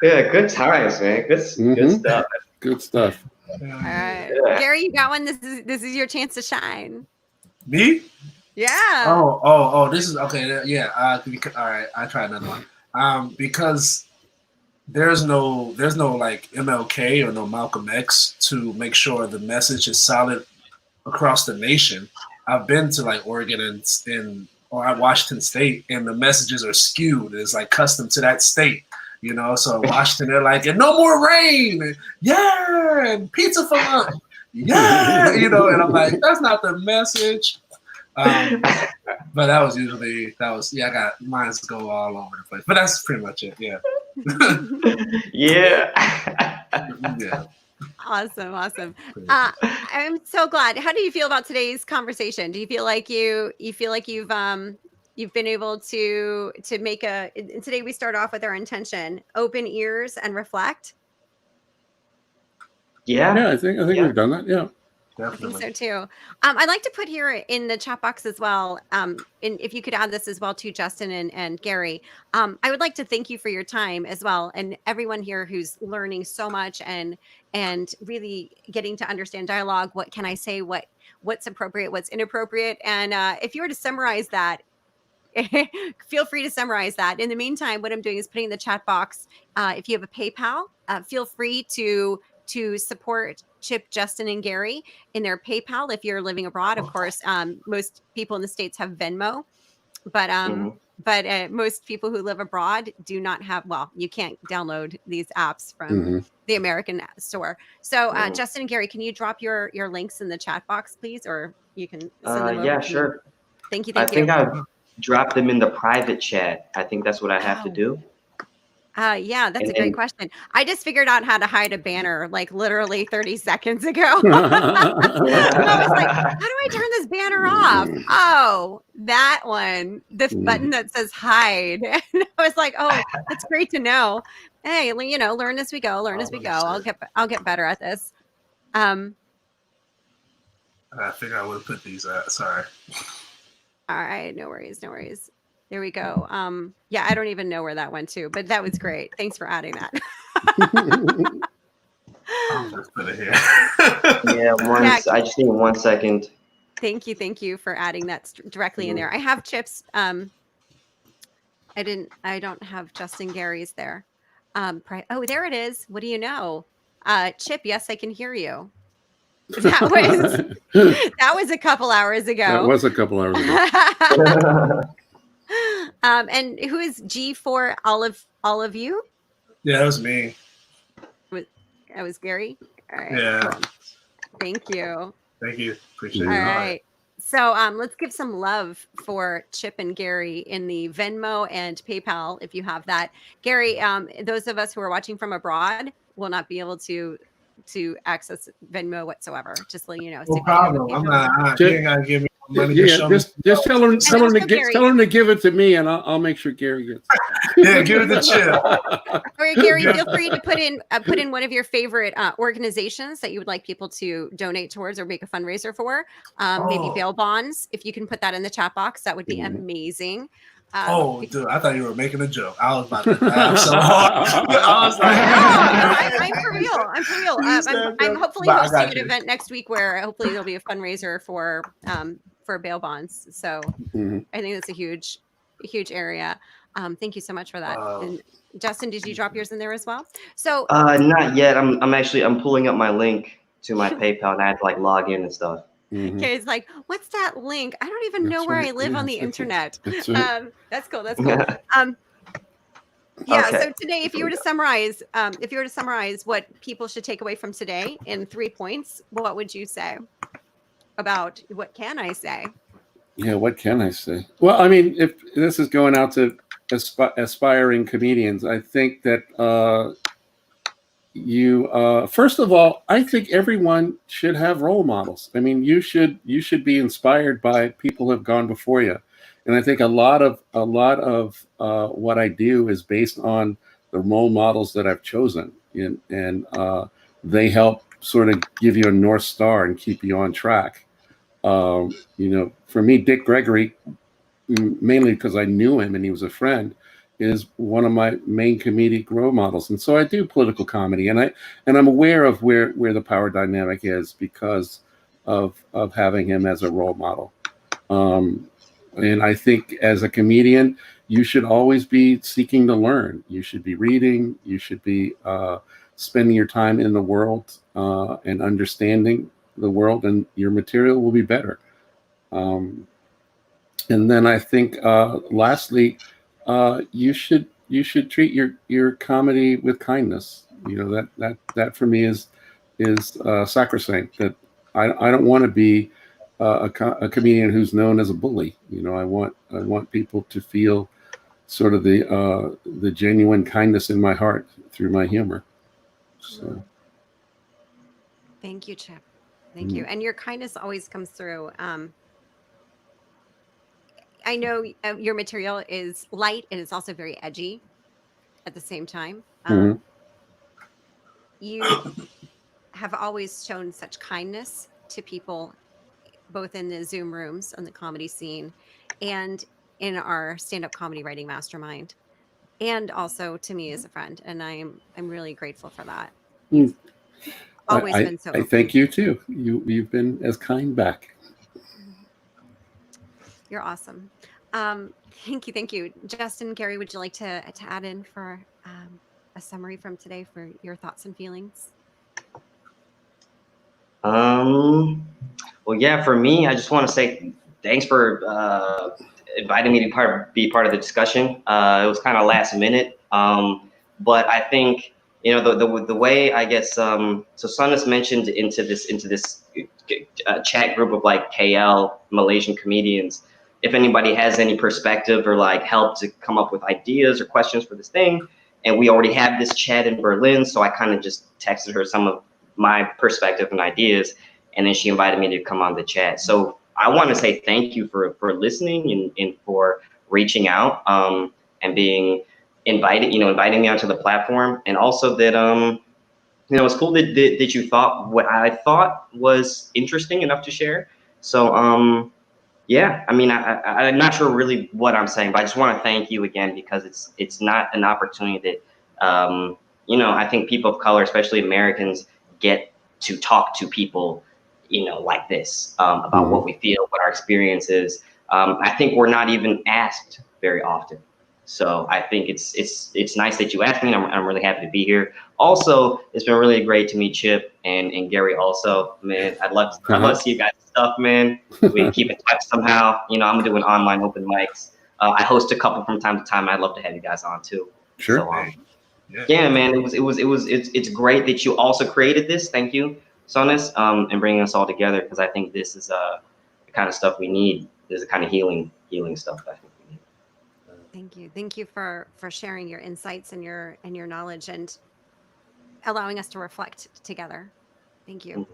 Yeah, good times, man. Good stuff. Good stuff. All right, yeah. Gary, you got one. This is your chance to shine. Me? Yeah. Oh, this is okay. Yeah. All right. I try another one. Because there's no like MLK or no Malcolm X to make sure the message is solid across the nation. I've been to like Oregon and Washington State, and the messages are skewed. It's like custom to that state, So Washington, they're like, and no more rain, and pizza for lunch, and I'm like, that's not the message. But that was I got mine go all over the place. But that's pretty much it. Yeah. Yeah. Awesome. I'm so glad. How do you feel about today's conversation? Do you feel like you've been able to make today we start off with our intention, open ears and reflect? Yeah. I think we've done that. Yeah. Definitely. I think so too. I'd like to put here in the chat box as well, and if you could add this as well to Justin and Gary, I would like to thank you for your time as well, and everyone here who's learning so much and really getting to understand dialogue. What can I say? What's appropriate? What's inappropriate? And if you were to summarize that, feel free to summarize that. In the meantime, what I'm doing is putting in the chat box. If you have a PayPal, feel free to support Chipp, Justin, and Gary in their PayPal. If you're living abroad, of course, most people in the States have Venmo, but most people who live abroad do not have. Well, you can't download these apps from the American store. So, Justin and Gary, can you drop your links in the chat box, please, or you can send them over yeah, to sure. me. Thank you. I think drop them in the private chat. I think that's what I have to Oh. do. Yeah, that's And a great then question. I just figured out how to hide a banner like literally 30 seconds ago. I was like, how do I turn this banner off? Oh, that one, the button that says hide. And I was like, oh, that's great to know. Hey, learn as we go, learn as we go. I'll get better at this. I figured I would have put these at. Sorry. All right, no worries, no worries. There we go. Yeah, I don't even know where that went to, but that was great. Thanks for adding that. I'll just put it here. yeah, I just need 1 second. Thank you for adding that directly in there. I have Chipp's. I don't have Justin Gary's there. Oh, there it is. What do you know? Chipp, yes, I can hear you. That was a couple hours ago. That was a couple hours ago. And who is G for all of you? Yeah, that was me. That was Gary. All right. Yeah. Cool. Thank you. Thank you. Appreciate it. All right. So let's give some love for Chipp and Gary in the Venmo and PayPal if you have that. Gary, those of us who are watching from abroad will not be able to access Venmo whatsoever. Just letting you know. No problem. I'm not. You ain't gotta give me money. Yeah, just tell him to give it to me, and I'll make sure Gary gets it. Yeah, give it to Chipp. All right, Gary, feel free to put in one of your favorite organizations that you would like people to donate towards or make a fundraiser for. Maybe bail bonds. If you can put that in the chat box, that would be amazing. Dude, I thought you were making a joke. I was about to laugh so hard. I was like, I'm for real. I'm hopefully hosting an event next week where hopefully there'll be a fundraiser for bail bonds. So I think that's a huge area. Thank you so much for that. And Justin, did you drop yours in there as well? So not yet. I'm pulling up my link to my PayPal and I have to like log in and stuff. Okay, it's like, what's that link? I don't even know where I live on the internet. That's right. That's cool. That's cool. So today, if you were to summarize what people should take away from today in 3 points, what would you say about what can I say? Yeah, what can I say? Well, I mean, if this is going out to aspiring comedians, I think that first of all, I think everyone should have role models. I mean, you should be inspired by people who have gone before you, and I think a lot of what I do is based on the role models that I've chosen, and they help sort of give you a North Star and keep you on track. For me, Dick Gregory, mainly because I knew him and he was a friend, is one of my main comedic role models. And so I do political comedy, and I'm aware of where the power dynamic is because of having him as a role model. And I think as a comedian, you should always be seeking to learn. You should be reading. You should be spending your time in the world and understanding the world, and your material will be better. And then I think lastly, you should treat your comedy with kindness. That for me is sacrosanct. That I don't want to be a comedian who's known as a bully. I want people to feel sort of the genuine kindness in my heart through my humor. So, thank you, Chipp. Thank you. And your kindness always comes through. I know your material is light and it's also very edgy at the same time. You have always shown such kindness to people, both in the Zoom rooms on the comedy scene and in our stand-up comedy writing mastermind, and also to me as a friend. And I'm really grateful for that. You've always been so open. I thank you too. You've been as kind back. You're awesome. Thank you. Justin, Gary, would you like to add in for a summary from today for your thoughts and feelings? Well, yeah, for me, I just want to say thanks for inviting me to be part of the discussion. It was kind of last minute, but I think the way, I guess, so Soness mentioned into this chat group of like KL Malaysian comedians. if anybody has any perspective or like help to come up with ideas or questions for this thing. And we already have this chat in Berlin, so I kind of just texted her some of my perspective and ideas, and then she invited me to come on the chat. So I want to say thank you for listening and for reaching out, and being invited, inviting me onto the platform, and also that it's cool that you thought what I thought was interesting enough to share. So yeah, I mean, I'm not sure really what I'm saying, but I just want to thank you again, because it's not an opportunity that I think people of color, especially Americans, get to talk to people like this, about what we feel, what our experience is. I think we're not even asked very often. So I think it's nice that you asked me, and I'm really happy to be here. Also, it's been really great to meet Chipp and Gary also. Man, I'd love to see you guys' stuff, man. We can keep in touch somehow. I'm doing online open mics. I host a couple from time to time. I'd love to have you guys on too. Sure. So, yeah, man, it's great that you also created this. Thank you, Soness, and bringing us all together, because I think this is the kind of stuff we need. This is the kind of healing stuff that I think we need. Thank you for sharing your insights and your knowledge, and allowing us to reflect together. Thank you.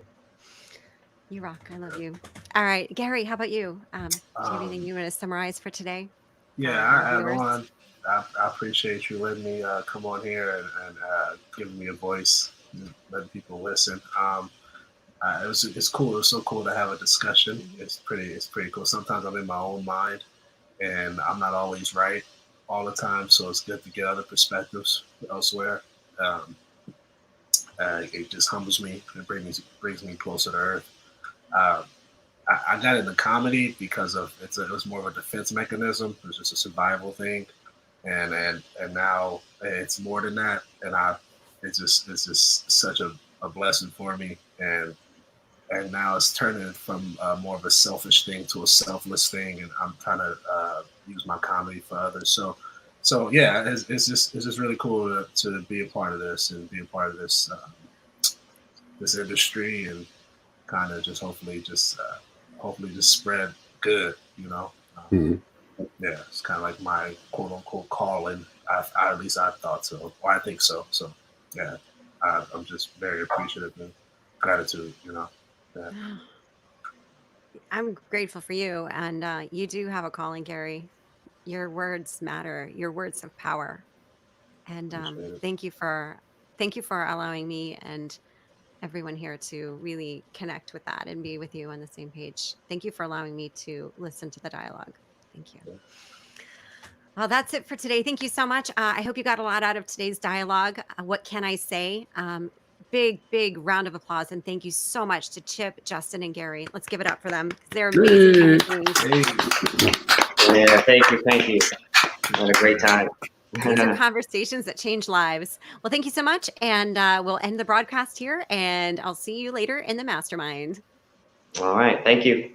You rock. I love you. All right, Gary, how about you? Do you have anything you want to summarize for today? Yeah, I appreciate you letting me come on here and giving me a voice, letting people listen. It's cool. It's so cool to have a discussion. It's pretty cool. Sometimes I'm in my own mind, and I'm not always right all the time. So it's good to get other perspectives elsewhere. It just humbles me and brings me closer to earth. I got into comedy because it was more of a defense mechanism. It was just a survival thing, and now it's more than that. And it's just such a blessing for me. And now it's turning from more of a selfish thing to a selfless thing. And I'm trying to use my comedy for others. So yeah, it's just really cool to be a part of this and be a part of this this industry, and kind of just hopefully just spread good, Yeah, it's kind of like my quote unquote calling. At least I thought so, or I think so. So yeah, I'm just very appreciative and gratitude, Yeah. I'm grateful for you, and you do have a calling, Gary. Your words matter. Your words have power, and thank you for allowing me and everyone here to really connect with that and be with you on the same page. Thank you for allowing me to listen to the dialogue. Thank you. Well, that's it for today. Thank you so much. I hope you got a lot out of today's dialogue. What can I say? Big round of applause, and thank you so much to Chipp, Justin, and Gary. Let's give it up for them, because they're amazing human beings. Yeah, thank you. Had a great time. These are conversations that change lives. Well, thank you so much, and we'll end the broadcast here, and I'll see you later in the mastermind. All right, thank you.